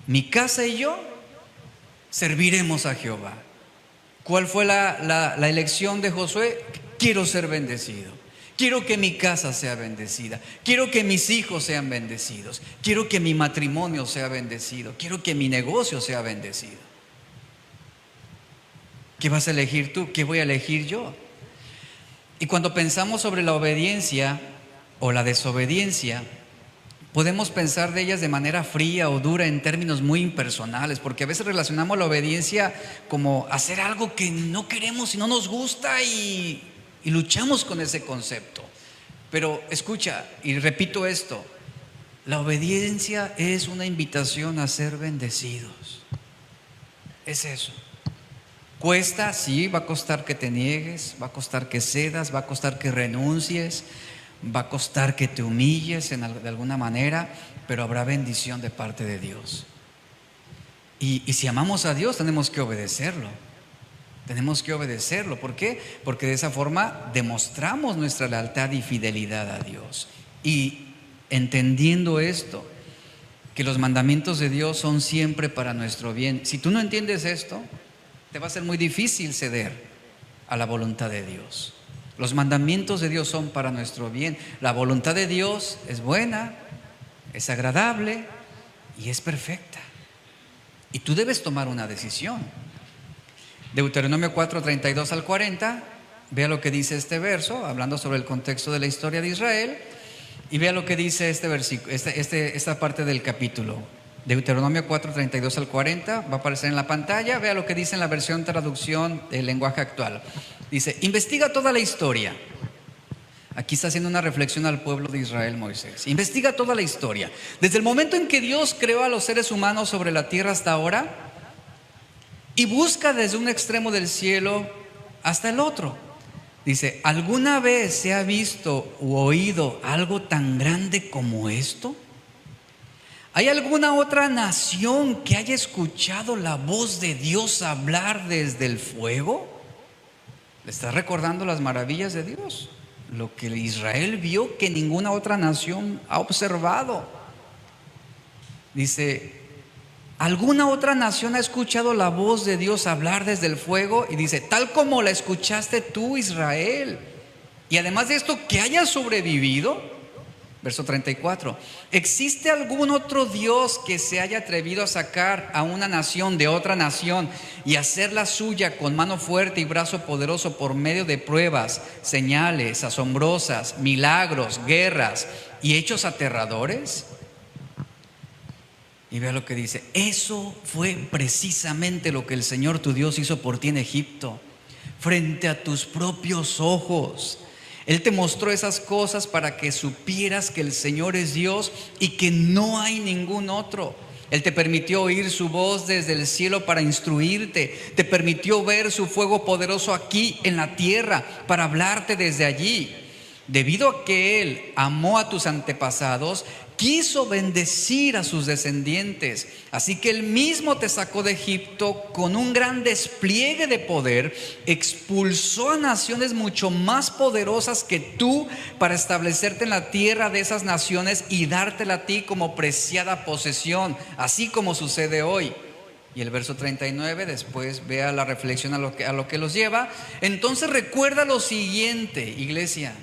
Mi casa y yo serviremos a Jehová. ¿Cuál fue la elección de Josué? Quiero ser bendecido. Quiero que mi casa sea bendecida. Quiero que mis hijos sean bendecidos. Quiero que mi matrimonio sea bendecido. Quiero que mi negocio sea bendecido. ¿Qué vas a elegir tú? ¿Qué voy a elegir yo? Y cuando pensamos sobre la obediencia o la desobediencia, podemos pensar de ellas de manera fría o dura en términos muy impersonales, porque a veces relacionamos la obediencia como hacer algo que no queremos y no nos gusta y luchamos con ese concepto. Pero escucha, y repito esto: la obediencia es una invitación a ser bendecidos. Es eso. Cuesta, sí, va a costar que te niegues, va a costar que cedas, va a costar que renuncies, va a costar que te humilles de alguna manera, pero habrá bendición de parte de Dios. Y si amamos a Dios, tenemos que obedecerlo. Tenemos que obedecerlo. ¿Por qué? Porque de esa forma demostramos nuestra lealtad y fidelidad a Dios. Y entendiendo esto, que los mandamientos de Dios son siempre para nuestro bien. Si tú no entiendes esto, te va a ser muy difícil ceder a la voluntad de Dios. Los mandamientos de Dios son para nuestro bien. La voluntad de Dios es buena, es agradable y es perfecta. Y tú debes tomar una decisión. Deuteronomio 4, 32 al 40, vea lo que dice este verso, hablando sobre el contexto de la historia de Israel, y vea lo que dice este versículo, esta parte del capítulo. Deuteronomio 4, 32 al 40, va a aparecer en la pantalla. Vea lo que dice en la versión traducción del lenguaje actual. Dice: investiga toda la historia. Aquí está haciendo una reflexión al pueblo de Israel Moisés. Investiga toda la historia. Desde el momento en que Dios creó a los seres humanos sobre la tierra hasta ahora, y busca desde un extremo del cielo hasta el otro. Dice: ¿alguna vez se ha visto u oído algo tan grande como esto? ¿Hay alguna otra nación que haya escuchado la voz de Dios hablar desde el fuego? ¿Le está recordando las maravillas de Dios? Lo que Israel vio que ninguna otra nación ha observado. Dice: ¿alguna otra nación ha escuchado la voz de Dios hablar desde el fuego? Y dice: tal como la escuchaste tú, Israel. Y además de esto, que haya sobrevivido. Verso 34: ¿existe algún otro Dios que se haya atrevido a sacar a una nación de otra nación y hacerla suya con mano fuerte y brazo poderoso por medio de pruebas, señales asombrosas, milagros, guerras y hechos aterradores? Y vea lo que dice: eso fue precisamente lo que el Señor tu Dios hizo por ti en Egipto, frente a tus propios ojos. Él te mostró esas cosas para que supieras que el Señor es Dios y que no hay ningún otro. Él te permitió oír su voz desde el cielo para instruirte. Te permitió ver su fuego poderoso aquí en la tierra para hablarte desde allí. Debido a que Él amó a tus antepasados, quiso bendecir a sus descendientes. Así que Él mismo te sacó de Egipto con un gran despliegue de poder, expulsó a naciones mucho más poderosas que tú para establecerte en la tierra de esas naciones y dártela a ti como preciada posesión, así como sucede hoy. Y el verso 39, después vea la reflexión a lo que los lleva. Entonces recuerda lo siguiente, iglesia.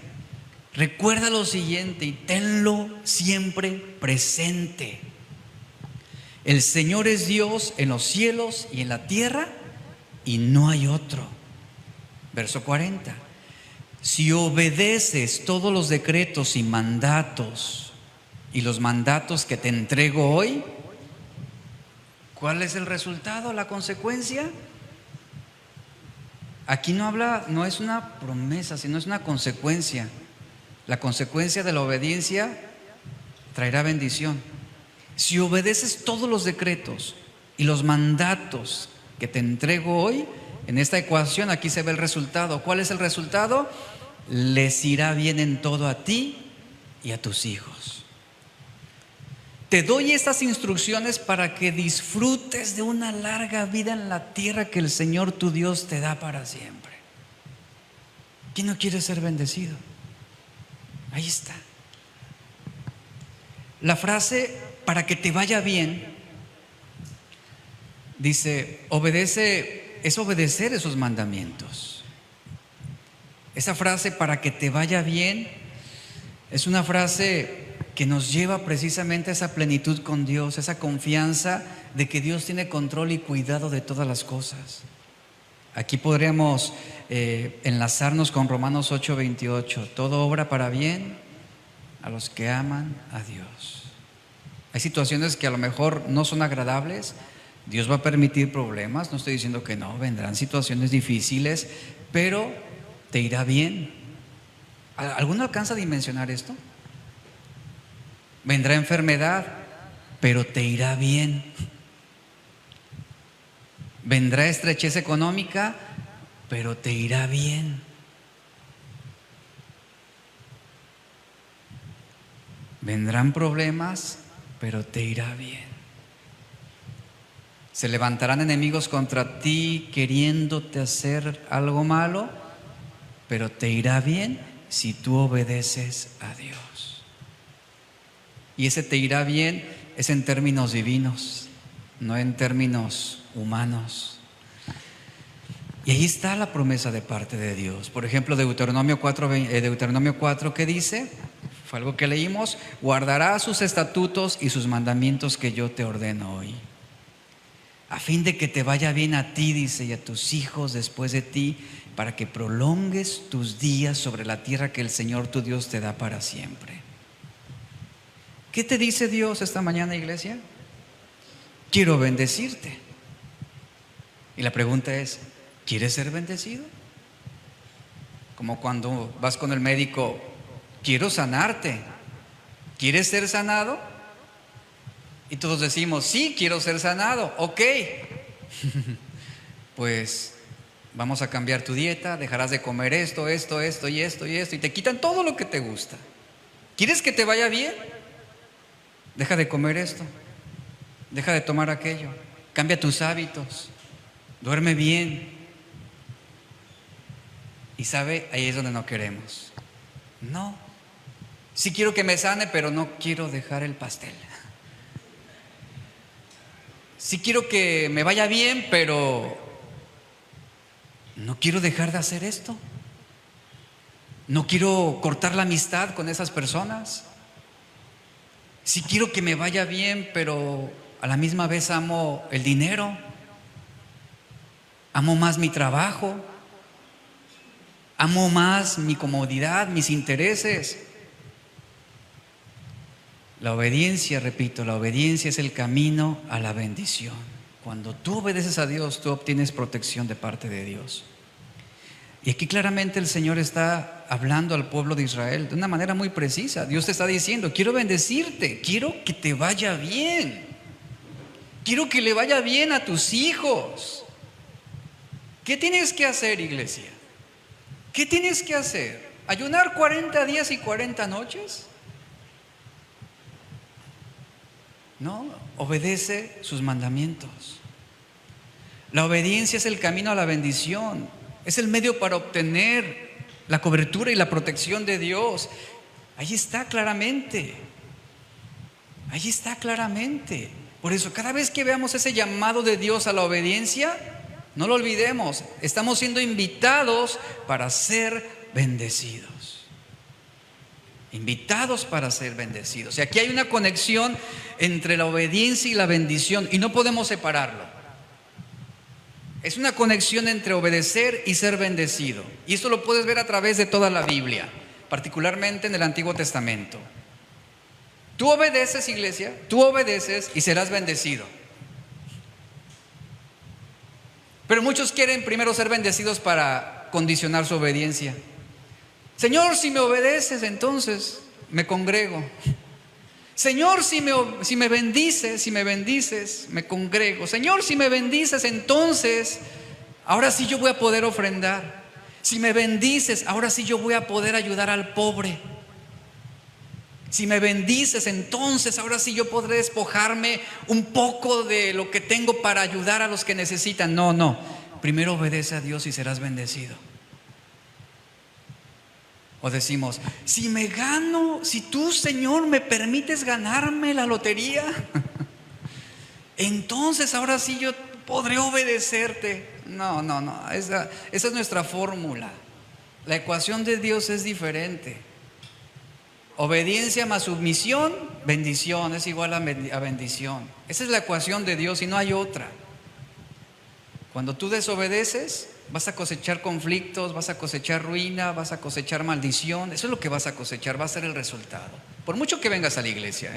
Recuerda lo siguiente y tenlo siempre presente. El Señor es Dios en los cielos y en la tierra y no hay otro. Verso 40. Si obedeces todos los decretos y mandatos y los mandatos que te entrego hoy, ¿cuál es el resultado, la consecuencia? Aquí no es una promesa, sino es una consecuencia. La consecuencia de la obediencia traerá bendición. Si obedeces todos los decretos y los mandatos que te entrego hoy, en esta ecuación aquí se ve el resultado. ¿Cuál es el resultado? Les irá bien en todo a ti y a tus hijos. Te doy estas instrucciones para que disfrutes de una larga vida en la tierra que el Señor tu Dios te da para siempre. ¿Quién no quiere ser bendecido? Ahí está. La frase para que te vaya bien dice, es obedecer esos mandamientos. Esa frase para que te vaya bien es una frase que nos lleva precisamente a esa plenitud con Dios, esa confianza de que Dios tiene control y cuidado de todas las cosas. Aquí podríamos enlazarnos con Romanos 8:28. Todo obra para bien a los que aman a Dios. Hay situaciones que a lo mejor no son agradables. Dios va a permitir problemas. No estoy diciendo que no, vendrán situaciones difíciles, pero te irá bien. ¿Alguno alcanza a dimensionar esto? Vendrá enfermedad, pero te irá bien. Vendrá estrechez económica, pero te irá bien. Vendrán problemas, pero te irá bien. Se levantarán enemigos contra ti queriéndote hacer algo malo, pero te irá bien si tú obedeces a Dios. Y ese te irá bien es en términos divinos, no en términos humanos. Y ahí está la promesa de parte de Dios. Por ejemplo, Deuteronomio 4, ¿qué dice? Fue algo que leímos. Guardarás sus estatutos y sus mandamientos que yo te ordeno hoy, a fin de que te vaya bien a ti, dice, y a tus hijos después de ti, para que prolongues tus días sobre la tierra que el Señor tu Dios te da para siempre. ¿Qué te dice Dios esta mañana, iglesia? Quiero bendecirte. Y la pregunta es, ¿quieres ser bendecido? Como cuando vas con el médico, quiero sanarte. ¿Quieres ser sanado? Y todos decimos, sí, quiero ser sanado. Ok. Pues vamos a cambiar tu dieta, dejarás de comer esto y te quitan todo lo que te gusta. ¿Quieres que te vaya bien? Deja de comer esto, deja de tomar aquello, cambia tus hábitos, duerme bien. Y sabe, ahí es donde no queremos. No, sí quiero que me sane, pero no quiero dejar el pastel. Sí quiero que me vaya bien, pero no quiero dejar de hacer esto. No quiero cortar la amistad con esas personas. Sí quiero que me vaya bien, pero a la misma vez amo el dinero. Amo más mi trabajo. Amo más mi comodidad, mis intereses. La obediencia, repito, la obediencia es el camino a la bendición. Cuando tú obedeces a Dios, tú obtienes protección de parte de Dios. Y aquí claramente el Señor está hablando al pueblo de Israel de una manera muy precisa. Dios te está diciendo, quiero bendecirte, quiero que te vaya bien. Quiero que le vaya bien a tus hijos. ¿Qué tienes que hacer, iglesia? ¿Qué tienes que hacer? ¿Ayunar 40 días y 40 noches? No, obedece sus mandamientos. La obediencia es el camino a la bendición, es el medio para obtener la cobertura y la protección de Dios. Ahí está claramente. Ahí está claramente. Por eso, cada vez que veamos ese llamado de Dios a la obediencia, no lo olvidemos, estamos siendo invitados para ser bendecidos. Invitados para ser bendecidos. Y aquí hay una conexión entre la obediencia y la bendición, y no podemos separarlo. Es una conexión entre obedecer y ser bendecido. Y esto lo puedes ver a través de toda la Biblia, particularmente en el Antiguo Testamento. Tú obedeces, iglesia, tú obedeces y serás bendecido. Pero muchos quieren primero ser bendecidos para condicionar su obediencia. Señor, si me obedeces, entonces me congrego. Señor, si me bendices, me congrego. Señor, si me bendices, entonces ahora sí yo voy a poder ofrendar. Si me bendices, ahora sí yo voy a poder ayudar al pobre. Si me bendices, entonces ahora sí yo podré despojarme un poco de lo que tengo para ayudar a los que necesitan. No. Primero obedece a Dios y serás bendecido. O decimos, si tú, Señor, me permites ganarme la lotería, entonces ahora sí yo podré obedecerte. No. Esa es nuestra fórmula. La ecuación de Dios es diferente. Obediencia más sumisión, bendición es igual a bendición. Esa es la ecuación de Dios y no hay otra. Cuando tú desobedeces, vas a cosechar conflictos, vas a cosechar ruina, vas a cosechar maldición. Eso es lo que vas a cosechar, va a ser el resultado. Por mucho que vengas a la iglesia,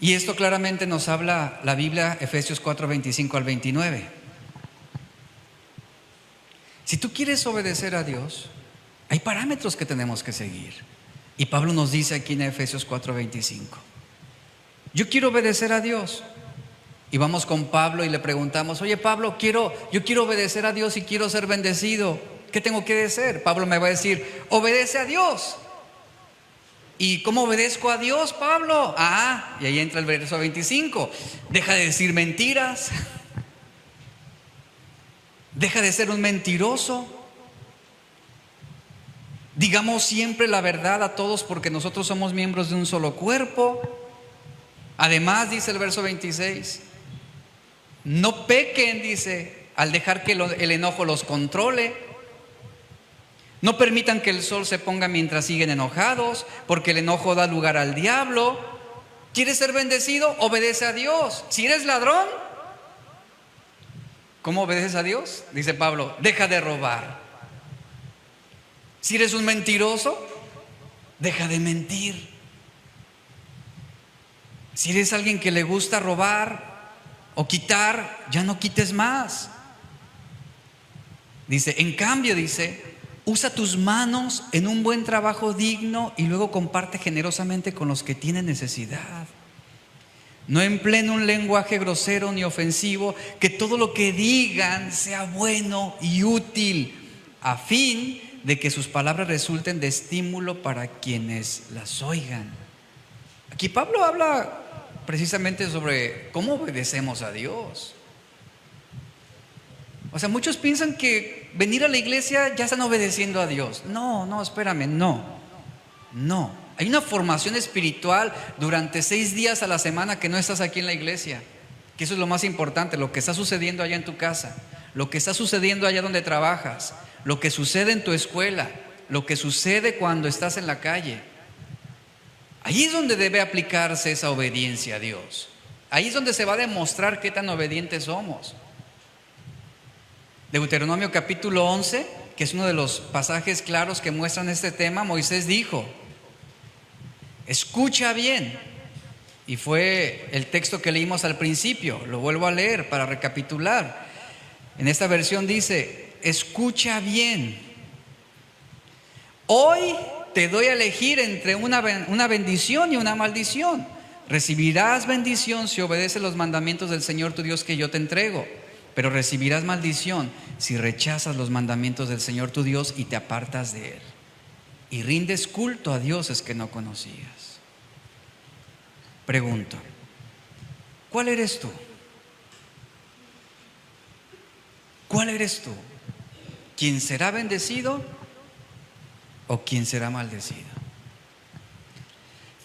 Y esto claramente nos habla la Biblia, Efesios 4, 25 al 29. Si tú quieres obedecer a Dios, hay parámetros que tenemos que seguir. Y Pablo nos dice aquí en Efesios 4:25, yo quiero obedecer a Dios. Y vamos con Pablo y le preguntamos, oye Pablo, yo quiero obedecer a Dios y quiero ser bendecido. ¿Qué tengo que hacer? Pablo me va a decir, obedece a Dios. ¿Y cómo obedezco a Dios, Pablo? Y ahí entra el verso 25. Deja de decir mentiras. Deja de ser un mentiroso. Digamos siempre la verdad a todos porque nosotros somos miembros de un solo cuerpo. Además, dice el verso 26, no pequen, dice, al dejar que el enojo los controle. No permitan que el sol se ponga mientras siguen enojados, porque el enojo da lugar al diablo. ¿Quieres ser bendecido? Obedece a Dios. Si eres ladrón, ¿cómo obedeces a Dios? Dice Pablo, deja de robar. Si eres un mentiroso, deja de mentir. Si eres alguien que le gusta robar o quitar, ya no quites más. Dice, en cambio, dice, usa tus manos en un buen trabajo digno y luego comparte generosamente con los que tienen necesidad. No empleen un lenguaje grosero ni ofensivo, que todo lo que digan sea bueno y útil, a fin de que sus palabras resulten de estímulo para quienes las oigan. Aquí Pablo habla precisamente sobre cómo obedecemos a Dios. O sea, muchos piensan que venir a la iglesia ya están obedeciendo a Dios. No, espérame, no. Hay una formación espiritual durante 6 días a la semana que no estás aquí en la iglesia. Que eso es lo más importante, lo que está sucediendo allá en tu casa, lo que está sucediendo allá donde trabajas, lo que sucede en tu escuela, lo que sucede cuando estás en la calle. Ahí es donde debe aplicarse esa obediencia a Dios. Ahí es donde se va a demostrar qué tan obedientes somos. Deuteronomio capítulo 11, que es uno de los pasajes claros que muestran este tema, Moisés dijo, escucha bien. Y fue el texto que leímos al principio, lo vuelvo a leer para recapitular. En esta versión dice, escucha bien. Hoy te doy a elegir entre una bendición y una maldición. Recibirás bendición si obedeces los mandamientos del Señor tu Dios que yo te entrego, pero recibirás maldición si rechazas los mandamientos del Señor tu Dios y te apartas de Él y rindes culto a dioses que no conocías. Pregunto, ¿cuál eres tú? ¿Cuál eres tú? ¿Quién será bendecido o quién será maldecido?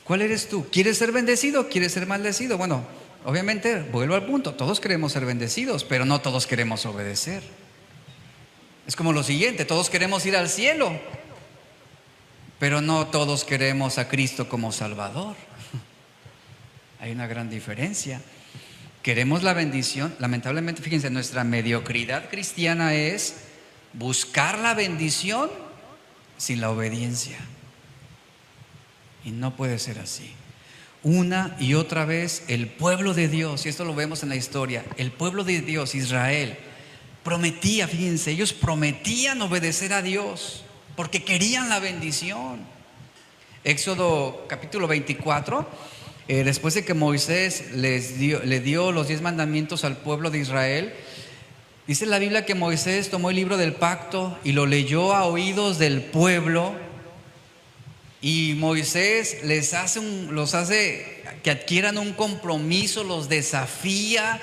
¿Cuál eres tú? ¿Quieres ser bendecido o quieres ser maldecido? Bueno, obviamente, vuelvo al punto, todos queremos ser bendecidos, pero no todos queremos obedecer. Es como lo siguiente, todos queremos ir al cielo, pero no todos queremos a Cristo como Salvador. Hay una gran diferencia. Queremos la bendición. Lamentablemente, fíjense, nuestra mediocridad cristiana es buscar la bendición sin la obediencia. Y no puede ser así. Una y otra vez el pueblo de Dios, y esto lo vemos en la historia, el pueblo de Dios, Israel, prometía, fíjense, ellos prometían obedecer a Dios porque querían la bendición. Éxodo capítulo 24, después de que Moisés le dio los 10 mandamientos al pueblo de Israel, dice la Biblia que Moisés tomó el libro del pacto y lo leyó a oídos del pueblo. Y Moisés los hace que adquieran un compromiso, los desafía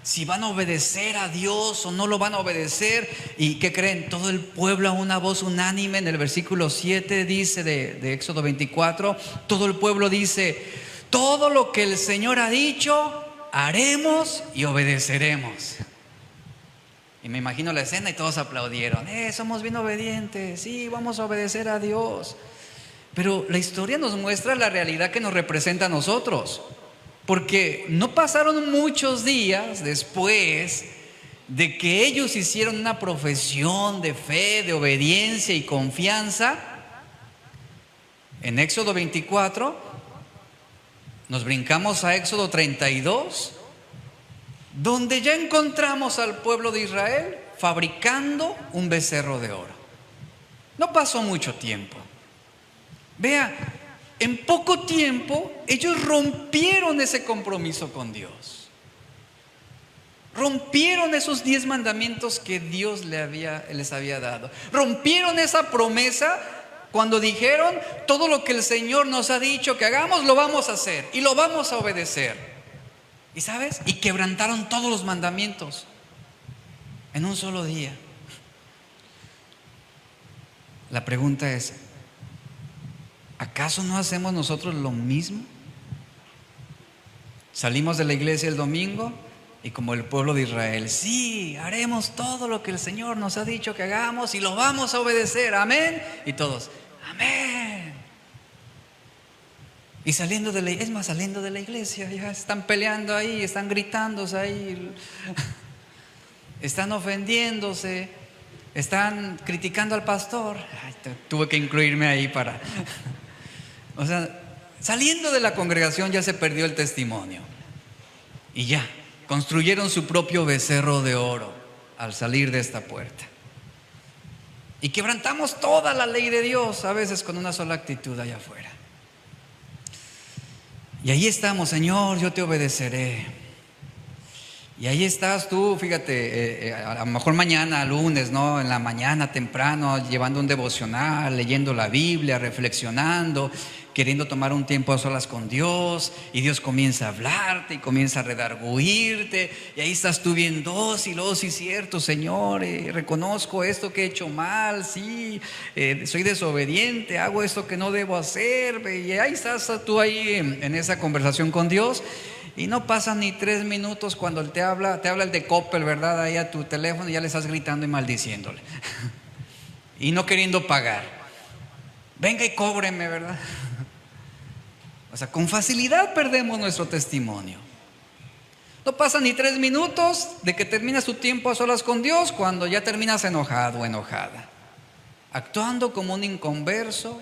si van a obedecer a Dios o no lo van a obedecer. ¿Y qué creen? Todo el pueblo a una voz unánime, en el versículo 7 dice de Éxodo 24, todo el pueblo dice: todo lo que el Señor ha dicho, haremos y obedeceremos. Y me imagino la escena y todos aplaudieron. Somos bien obedientes, sí, vamos a obedecer a Dios. Pero la historia nos muestra la realidad que nos representa a nosotros, porque no pasaron muchos días después de que ellos hicieron una profesión de fe, de obediencia y confianza. En Éxodo 24 nos brincamos a Éxodo 32, donde ya encontramos al pueblo de Israel fabricando un becerro de oro. No pasó mucho tiempo. Vea, en poco tiempo ellos rompieron ese compromiso con Dios. Rompieron esos 10 mandamientos que Dios les había dado. Rompieron esa promesa cuando dijeron: todo lo que el Señor nos ha dicho que hagamos, lo vamos a hacer y lo vamos a obedecer. ¿Y sabes? Y quebrantaron todos los mandamientos en un solo día. La pregunta es: ¿acaso no hacemos nosotros lo mismo? Salimos de la iglesia el domingo y como el pueblo de Israel, sí, haremos todo lo que el Señor nos ha dicho que hagamos y lo vamos a obedecer, amén. Y todos, amén. Y saliendo de la iglesia, ya están peleando ahí, están gritándose ahí, están ofendiéndose, están criticando al pastor. Ay, tuve que incluirme ahí para... O sea, saliendo de la congregación ya se perdió el testimonio. Y ya, construyeron su propio becerro de oro al salir de esta puerta. Y quebrantamos toda la ley de Dios, a veces con una sola actitud allá afuera. Y ahí estamos: Señor, yo te obedeceré. Y ahí estás tú, fíjate, a lo mejor mañana, lunes, ¿no? En la mañana temprano, llevando un devocional, leyendo la Biblia, reflexionando, queriendo tomar un tiempo a solas con Dios, y Dios comienza a hablarte y comienza a redarguirte, y ahí estás tú bien dócil: oh, sí, cierto, Señor, reconozco esto que he hecho mal, sí, soy desobediente, hago esto que no debo hacer, y ahí estás tú ahí en esa conversación con Dios. Y no pasan ni 3 minutos cuando te habla el de Coppel, ¿verdad? Ahí a tu teléfono, y ya le estás gritando y maldiciéndole y no queriendo pagar. Venga y cóbreme, ¿verdad? O sea, con facilidad perdemos nuestro testimonio. No pasan ni 3 minutos de que terminas tu tiempo a solas con Dios cuando ya terminas enojado o enojada, actuando como un inconverso,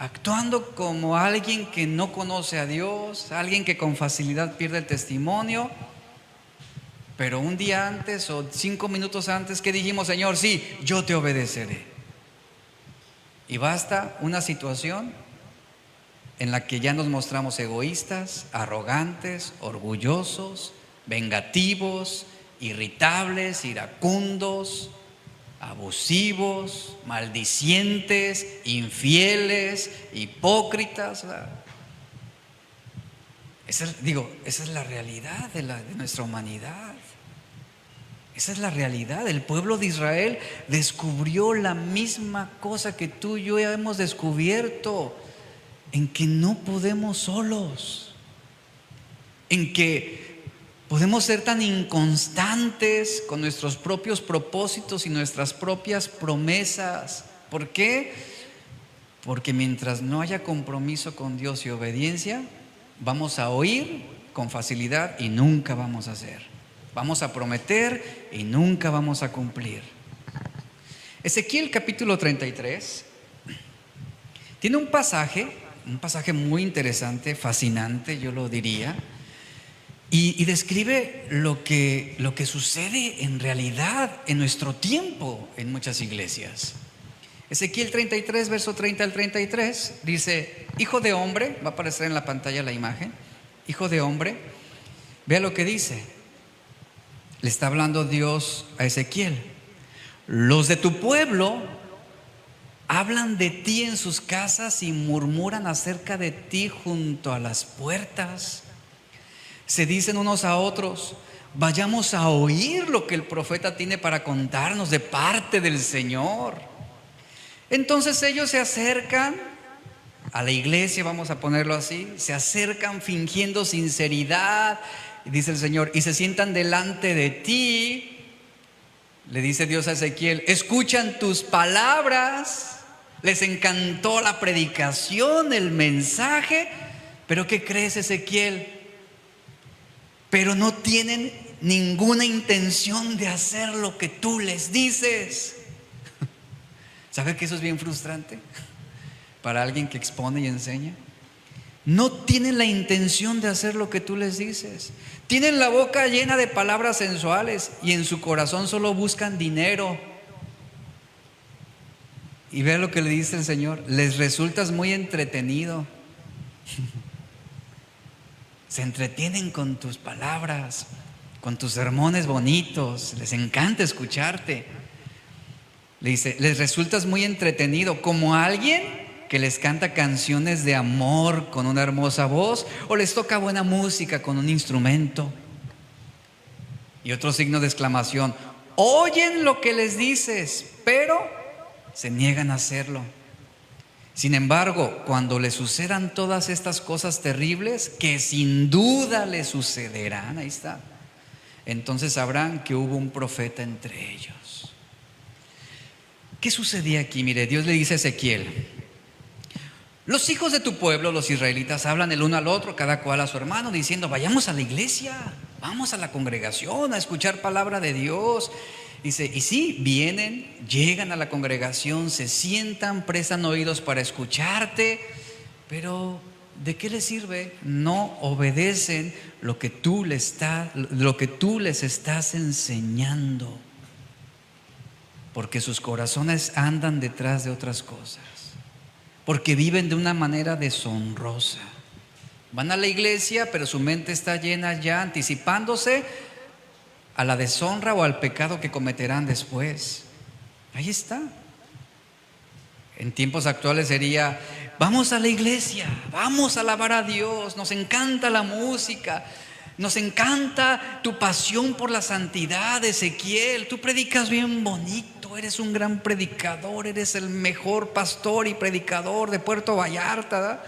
actuando como alguien que no conoce a Dios, alguien que con facilidad pierde el testimonio. Pero un día antes o 5 minutos antes, ¿qué dijimos? Señor, sí, yo te obedeceré. Y basta una situación en la que ya nos mostramos egoístas, arrogantes, orgullosos, vengativos, irritables, iracundos, abusivos, maldicientes, infieles, hipócritas. Esa es la realidad de nuestra humanidad. Esa es la realidad. El pueblo de Israel descubrió la misma cosa que tú y yo hemos descubierto, en que no podemos solos, en que podemos ser tan inconstantes con nuestros propios propósitos y nuestras propias promesas. ¿Por qué? Porque mientras no haya compromiso con Dios y obediencia, vamos a oír con facilidad y nunca vamos a hacer. Vamos a prometer y nunca vamos a cumplir. Ezequiel capítulo 33 tiene un pasaje muy interesante, fascinante, yo lo diría, y describe lo que sucede en realidad en nuestro tiempo en muchas iglesias. Ezequiel 33, verso 30 al 33, dice: hijo de hombre, va a aparecer en la pantalla la imagen, hijo de hombre, vea lo que dice. Le está hablando Dios a Ezequiel. Los de tu pueblo hablan de ti en sus casas y murmuran acerca de ti junto a las puertas. Se dicen unos a otros: vayamos a oír lo que el profeta tiene para contarnos de parte del Señor. Entonces ellos se acercan a la iglesia, vamos a ponerlo así, se acercan fingiendo sinceridad, dice el Señor, y se sientan delante de ti. Le dice Dios a Ezequiel: escuchan tus palabras, les encantó la predicación, el mensaje, pero ¿qué crees, Ezequiel? Pero no tienen ninguna intención de hacer lo que tú les dices. ¿Sabe que eso es bien frustrante para alguien que expone y enseña? No tienen la intención de hacer lo que tú les dices. Tienen la boca llena de palabras sensuales y en su corazón solo buscan dinero. Y ve lo que le dice el Señor: les resultas muy entretenido. Se entretienen con tus palabras, con tus sermones bonitos, les encanta escucharte. Le dice: les resultas muy entretenido, como alguien que les canta canciones de amor con una hermosa voz, o les toca buena música con un instrumento. Y otro signo de exclamación: oyen lo que les dices, pero se niegan a hacerlo. Sin embargo, cuando les sucedan todas estas cosas terribles, que sin duda les sucederán, ahí está, entonces sabrán que hubo un profeta entre ellos. ¿Qué sucedía aquí? Mire, Dios le dice a Ezequiel: los hijos de tu pueblo, los israelitas, hablan el uno al otro, cada cual a su hermano, diciendo: vayamos a la iglesia, vamos a la congregación a escuchar palabra de Dios. Dice, y sí, vienen, llegan a la congregación, se sientan, prestan oídos para escucharte, pero ¿de qué les sirve? No obedecen lo que tú les estás enseñando, porque sus corazones andan detrás de otras cosas, porque viven de una manera deshonrosa. Van a la iglesia, pero su mente está llena ya, anticipándose a la deshonra o al pecado que cometerán después. Ahí está. En tiempos actuales sería: vamos a la iglesia, vamos a alabar a Dios, nos encanta la música, nos encanta tu pasión por la santidad, Ezequiel, tú predicas bien bonito, eres un gran predicador, eres el mejor pastor y predicador de Puerto Vallarta, ¿verdad?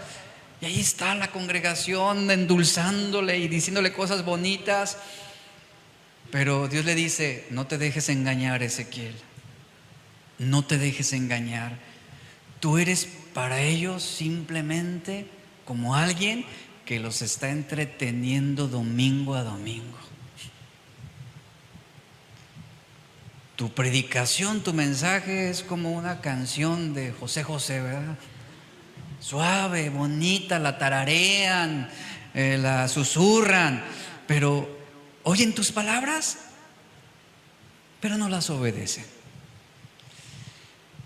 Y ahí está la congregación endulzándole y diciéndole cosas bonitas. Pero Dios le dice: no te dejes engañar, Ezequiel, no te dejes engañar. Tú eres para ellos simplemente como alguien que los está entreteniendo domingo a domingo. Tu predicación, tu mensaje es como una canción de José José, ¿verdad? Suave, bonita, la tararean, la susurran, pero oyen tus palabras, pero no las obedecen.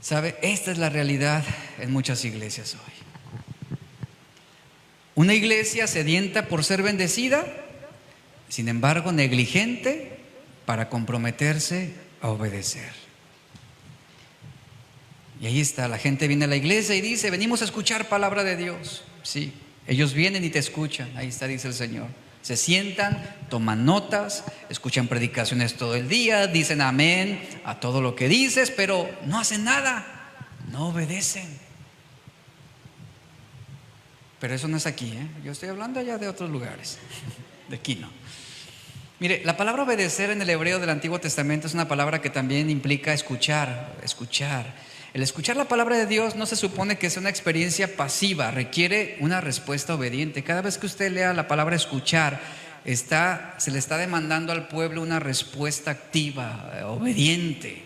¿Sabe? Esta es la realidad en muchas iglesias hoy. Una iglesia sedienta por ser bendecida, sin embargo negligente para comprometerse a obedecer. Y ahí está, la gente viene a la iglesia y dice: venimos a escuchar palabra de Dios. Sí, Ellos vienen y te escuchan, ahí está, dice el Señor. Se sientan, toman notas, escuchan predicaciones todo el día, dicen amén a todo lo que dices, pero no hacen nada, no obedecen. Pero eso no es aquí, ¿eh? Yo estoy hablando allá de otros lugares, de aquí no. Mire, la palabra obedecer en el hebreo del Antiguo Testamento es una palabra que también implica escuchar. El escuchar la palabra de Dios no se supone que sea una experiencia pasiva, requiere una respuesta obediente. Cada vez que usted lea la palabra escuchar, se le está demandando al pueblo una respuesta activa, obediente.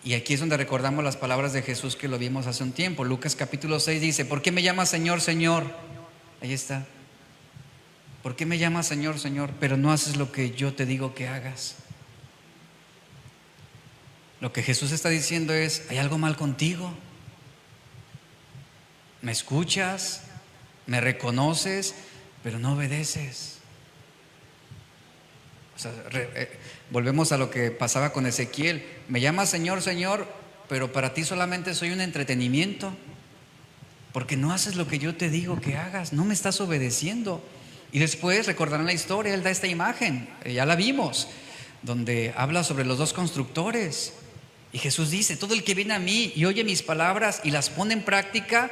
Y aquí es donde recordamos las palabras de Jesús que lo vimos hace un tiempo. Lucas capítulo 6 dice: ¿por qué me llamas Señor, Señor? Ahí está. ¿Por qué me llamas Señor, Señor, pero no haces lo que yo te digo que hagas? Lo que Jesús está diciendo es: hay algo mal contigo. Me escuchas, me reconoces, pero no obedeces. O sea, volvemos a lo que pasaba con Ezequiel. Me llamas Señor, Señor, pero para ti solamente soy un entretenimiento, porque no haces lo que yo te digo que hagas, no me estás obedeciendo. Y después recordarán la historia, él da esta imagen, ya la vimos, donde habla sobre los dos constructores. Y Jesús dice: todo el que viene a mí y oye mis palabras y las pone en práctica,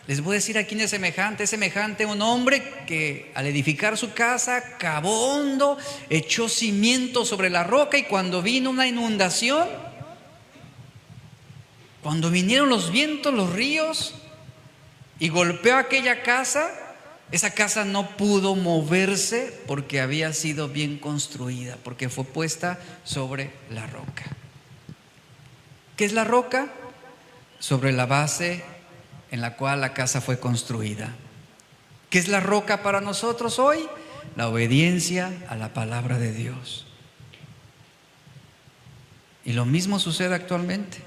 les voy a decir a quién es semejante. Es semejante a un hombre que al edificar su casa cavó hondo, echó cimiento sobre la roca, y cuando vino una inundación, cuando vinieron los vientos, los ríos, y golpeó aquella casa, esa casa no pudo moverse porque había sido bien construida, porque fue puesta sobre la roca. ¿Qué es la roca? Sobre la base en la cual la casa fue construida. ¿Qué es la roca para nosotros hoy? La obediencia a la palabra de Dios. Y lo mismo sucede actualmente.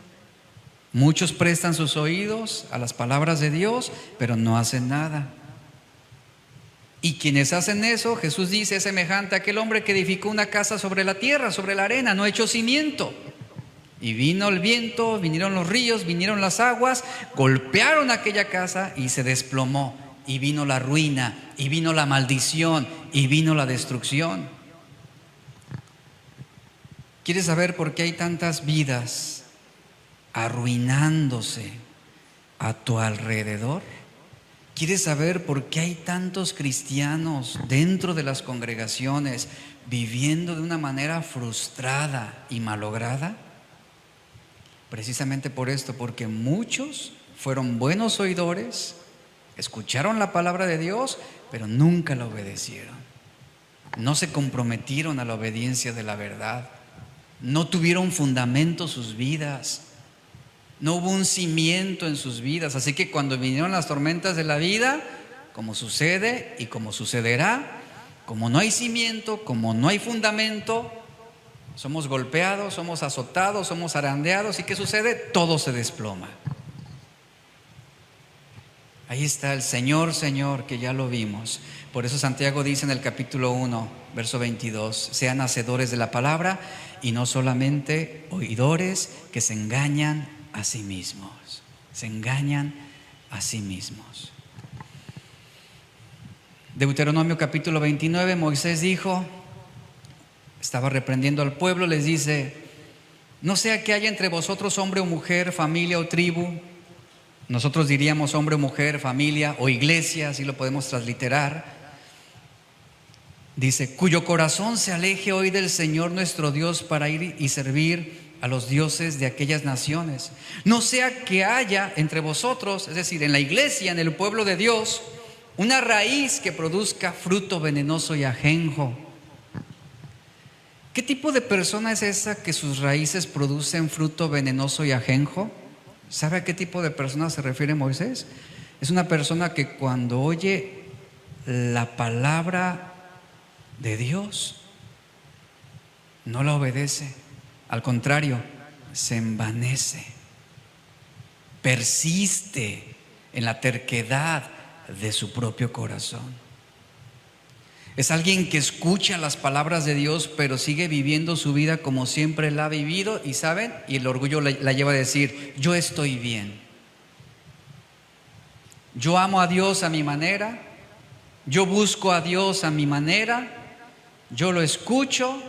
Muchos prestan sus oídos a las palabras de Dios, pero no hacen nada. Y quienes hacen eso, Jesús dice, es semejante a aquel hombre que edificó una casa sobre la tierra, sobre la arena, no echó cimiento. Y vino el viento, vinieron los ríos, vinieron las aguas, golpearon aquella casa y se desplomó. Y vino la ruina, y vino la maldición, y vino la destrucción. ¿Quieres saber por qué hay tantas vidas arruinándose a tu alrededor? ¿Quieres saber por qué hay tantos cristianos dentro de las congregaciones viviendo de una manera frustrada y malograda? Precisamente por esto, porque muchos fueron buenos oidores, escucharon la palabra de Dios, pero nunca la obedecieron. No se comprometieron a la obediencia de la verdad. No tuvieron fundamento sus vidas. No hubo un cimiento en sus vidas. Así que cuando vinieron las tormentas de la vida, como sucede y como sucederá, como no hay cimiento, como no hay fundamento, somos golpeados, somos azotados, somos zarandeados. ¿Y qué sucede? Todo se desploma. Ahí está el Señor, Señor, que ya lo vimos. Por eso Santiago dice en el capítulo 1, verso 22, sean hacedores de la palabra y no solamente oidores que se engañan a sí mismos. Se engañan a sí mismos. Deuteronomio capítulo 29, Moisés dijo, estaba reprendiendo al pueblo, les dice, no sea que haya entre vosotros hombre o mujer, familia o tribu. Nosotros diríamos hombre o mujer, familia o iglesia, así lo podemos transliterar. Dice, cuyo corazón se aleje hoy del Señor nuestro Dios para ir y servir a los dioses de aquellas naciones. No sea que haya entre vosotros, es decir, en la iglesia, en el pueblo de Dios, una raíz que produzca fruto venenoso y ajenjo. ¿Qué tipo de persona es esa que sus raíces producen fruto venenoso y ajenjo? ¿Sabe a qué tipo de persona se refiere Moisés? Es una persona que cuando oye la palabra de Dios no la obedece. Al contrario, se envanece, persiste en la terquedad de su propio corazón. Es alguien que escucha las palabras de Dios, pero sigue viviendo su vida como siempre la ha vivido. Y ¿saben? Y el orgullo la lleva a decir, yo estoy bien. Yo amo a Dios a mi manera, yo busco a Dios a mi manera, yo lo escucho,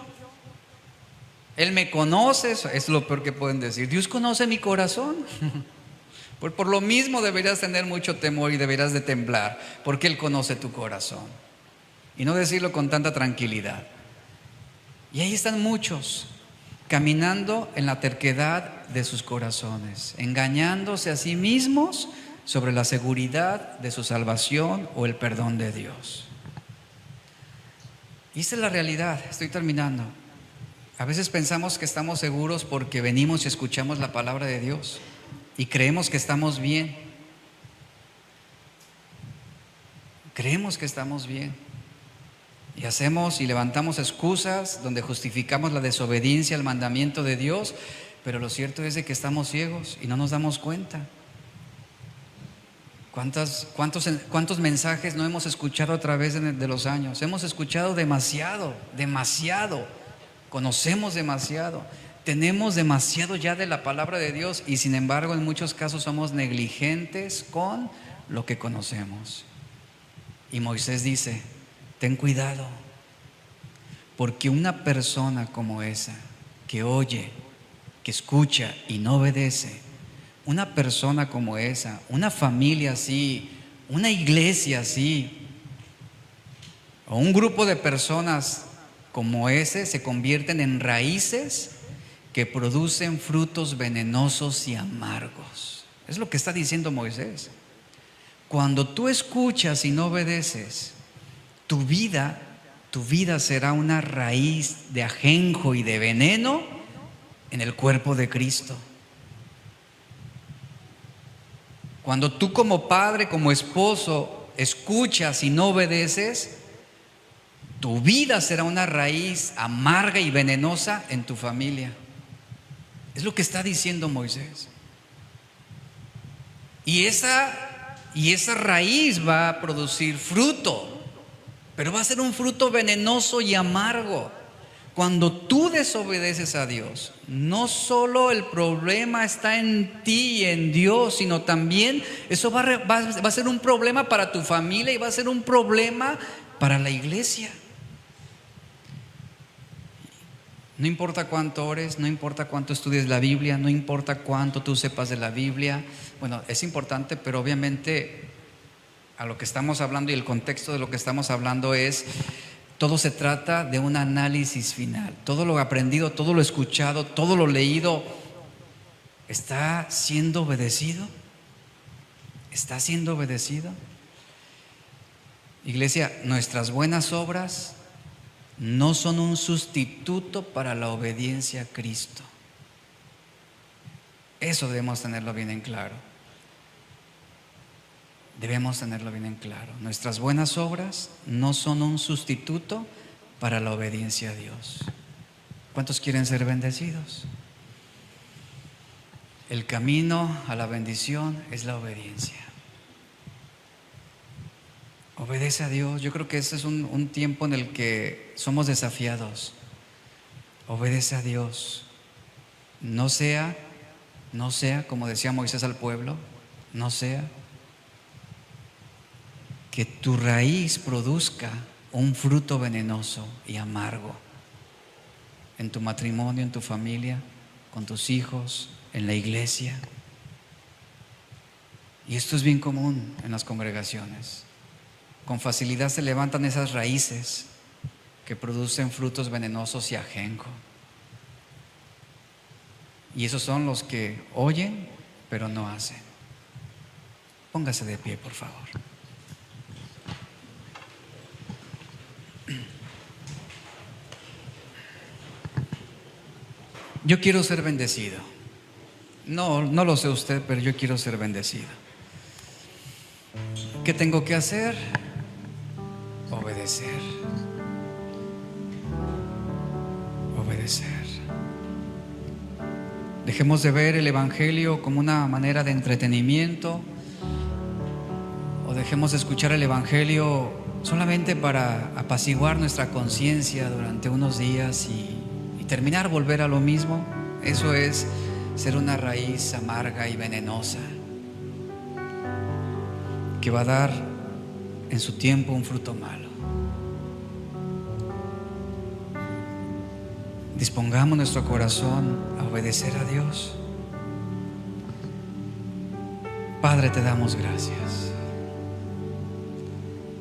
Él me conoce. Eso es lo peor que pueden decir. Dios conoce mi corazón. Por lo mismo deberías tener mucho temor y deberías de temblar, porque Él conoce tu corazón. Y no decirlo con tanta tranquilidad. Y ahí están muchos caminando en la terquedad de sus corazones, engañándose a sí mismos sobre la seguridad de su salvación o el perdón de Dios. Y esta es la realidad. Estoy terminando. A veces pensamos que estamos seguros porque venimos y escuchamos la palabra de Dios y creemos que estamos bien. Creemos que estamos bien. Y hacemos y levantamos excusas donde justificamos la desobediencia al mandamiento de Dios, pero lo cierto es de que estamos ciegos y no nos damos cuenta. ¿Cuántos mensajes no hemos escuchado a través de los años? Hemos escuchado demasiado, conocemos demasiado, tenemos demasiado ya de la palabra de Dios y sin embargo en muchos casos somos negligentes con lo que conocemos. Y Moisés dice: ten cuidado, porque una persona como esa, que oye, que escucha y no obedece, una persona como esa, una familia así, una iglesia así, o un grupo de personas como ese, se convierten en raíces que producen frutos venenosos y amargos. Es lo que está diciendo Moisés. Cuando tú escuchas y no obedeces, tu vida será una raíz de ajenjo y de veneno en el cuerpo de Cristo. Cuando tú como padre, como esposo, escuchas y no obedeces, tu vida será una raíz amarga y venenosa en tu familia. Es lo que está diciendo Moisés. Y esa raíz va a producir fruto, pero va a ser un fruto venenoso y amargo. Cuando tú desobedeces a Dios, no solo el problema está en ti y en Dios, sino también eso va a ser un problema para tu familia y va a ser un problema para la iglesia. No importa cuánto ores, no importa cuánto estudies la Biblia, no importa cuánto tú sepas de la Biblia. Bueno, es importante, pero obviamente a lo que estamos hablando y el contexto de lo que estamos hablando es: todo se trata de un análisis final. Todo lo aprendido, todo lo escuchado, todo lo leído, ¿está siendo obedecido? ¿Está siendo obedecido? Iglesia, nuestras buenas obras no son un sustituto para la obediencia a Cristo. Eso debemos tenerlo bien en claro. Debemos tenerlo bien en claro. Nuestras buenas obras no son un sustituto para la obediencia a Dios. ¿Cuántos quieren ser bendecidos? El camino a la bendición es la obediencia. Obedece a Dios. Yo creo que este es un tiempo en el que somos desafiados. Obedece a Dios. No sea como decía Moisés al pueblo, no sea que tu raíz produzca un fruto venenoso y amargo en tu matrimonio, en tu familia, con tus hijos, en la iglesia. Y esto es bien común en las congregaciones. Con facilidad se levantan esas raíces que producen frutos venenosos y ajenjo. Y esos son los que oyen pero no hacen. Póngase de pie, por favor. Yo quiero ser bendecido. No lo sé usted, pero yo quiero ser bendecido. ¿Qué tengo que hacer? Obedecer. Obedecer. Dejemos de ver el Evangelio como una manera de entretenimiento, o dejemos de escuchar el Evangelio solamente para apaciguar nuestra conciencia durante unos días y terminar volver a lo mismo. Eso es ser una raíz amarga y venenosa. que va a dar en su tiempo un fruto malo. Dispongamos nuestro corazón a obedecer a Dios. Padre, te damos gracias.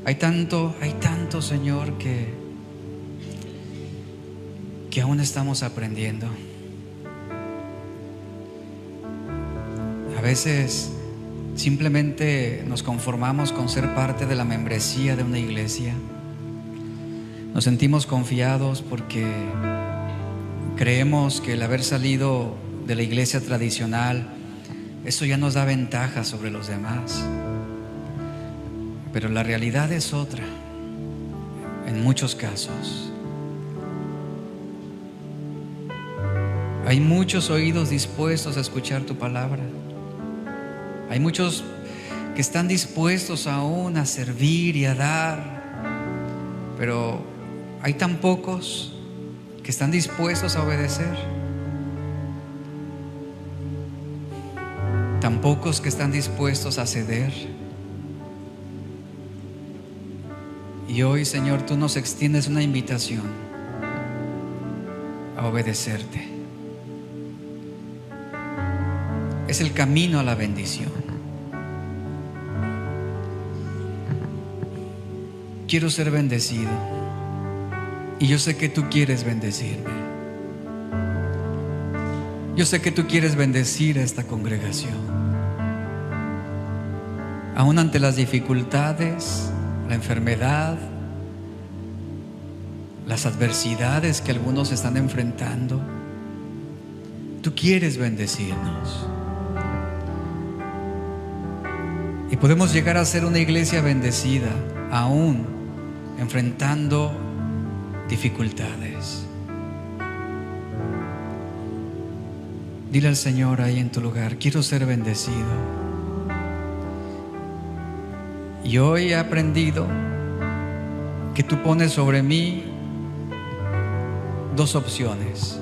Hay tanto, Señor, que aún estamos aprendiendo. A veces simplemente nos conformamos con ser parte de la membresía de una iglesia. Nos sentimos confiados porque creemos que el haber salido de la iglesia tradicional, eso ya nos da ventaja sobre los demás. Pero la realidad es otra en muchos casos. Hay muchos oídos dispuestos a escuchar tu palabra. Hay muchos que están dispuestos aún a servir y a dar, pero hay tan pocos que están dispuestos a obedecer, tan pocos que están dispuestos a ceder. Y hoy, Señor, tú nos extiendes una invitación a obedecerte. Es el camino a la bendición. Quiero ser bendecido y yo sé que tú quieres bendecirme. Yo sé que tú quieres bendecir a esta congregación. Aún ante las dificultades, la enfermedad, las adversidades que algunos están enfrentando, tú quieres bendecirnos. Y podemos llegar a ser una iglesia bendecida, aún enfrentando dificultades. Dile al Señor ahí en tu lugar: quiero ser bendecido. Y hoy he aprendido que tú pones sobre mí dos opciones: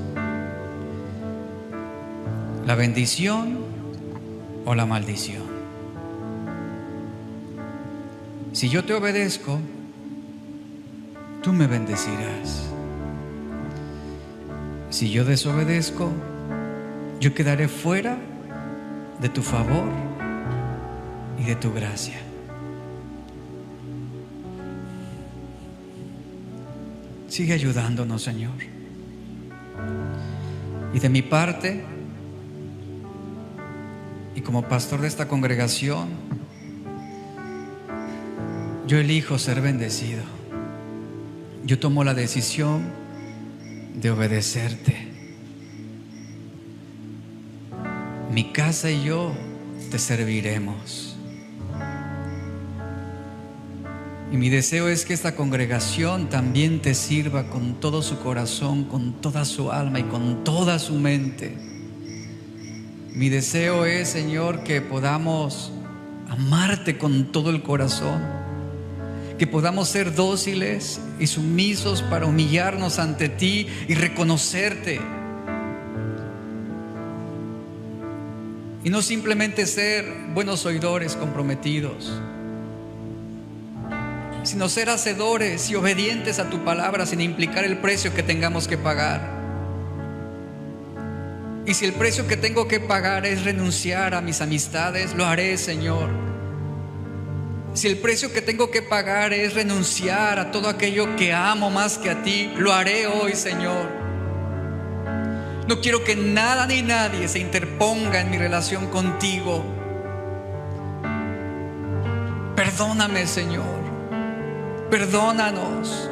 la bendición o la maldición. Si yo te obedezco, tú me bendecirás. Si yo desobedezco, yo quedaré fuera de tu favor y de tu gracia. Sigue ayudándonos, Señor. Y de mi parte, y como pastor de esta congregación, yo elijo ser bendecido. Yo tomo la decisión de obedecerte. Mi casa y yo te serviremos. Y mi deseo es que esta congregación también te sirva con todo su corazón, con toda su alma y con toda su mente. Mi deseo es, Señor, que podamos amarte con todo el corazón, que podamos ser dóciles y sumisos para humillarnos ante ti y reconocerte. Y no simplemente ser buenos oidores comprometidos, sino ser hacedores y obedientes a tu palabra sin implicar el precio que tengamos que pagar. Y si el precio que tengo que pagar es renunciar a mis amistades, lo haré, Señor. Si el precio que tengo que pagar es renunciar a todo aquello que amo más que a ti, lo haré hoy, Señor. No quiero que nada ni nadie se interponga en mi relación contigo. Perdóname, Señor. Perdónanos,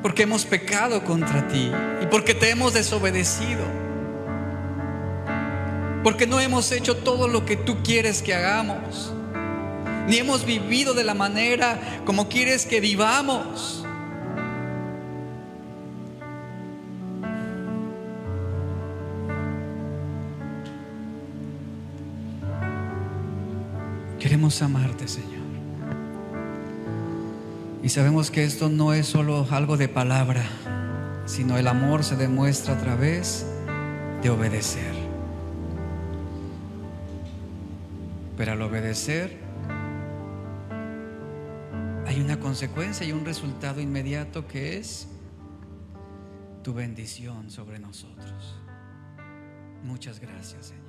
porque hemos pecado contra ti y porque te hemos desobedecido, porque no hemos hecho todo lo que tú quieres que hagamos, ni hemos vivido de la manera como quieres que vivamos. Queremos amarte, Señor. Y sabemos que esto no es solo algo de palabra, sino el amor se demuestra a través de obedecer. Pero al obedecer hay una consecuencia y un resultado inmediato que es tu bendición sobre nosotros. Muchas gracias, Señor.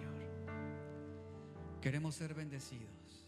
Queremos ser bendecidos.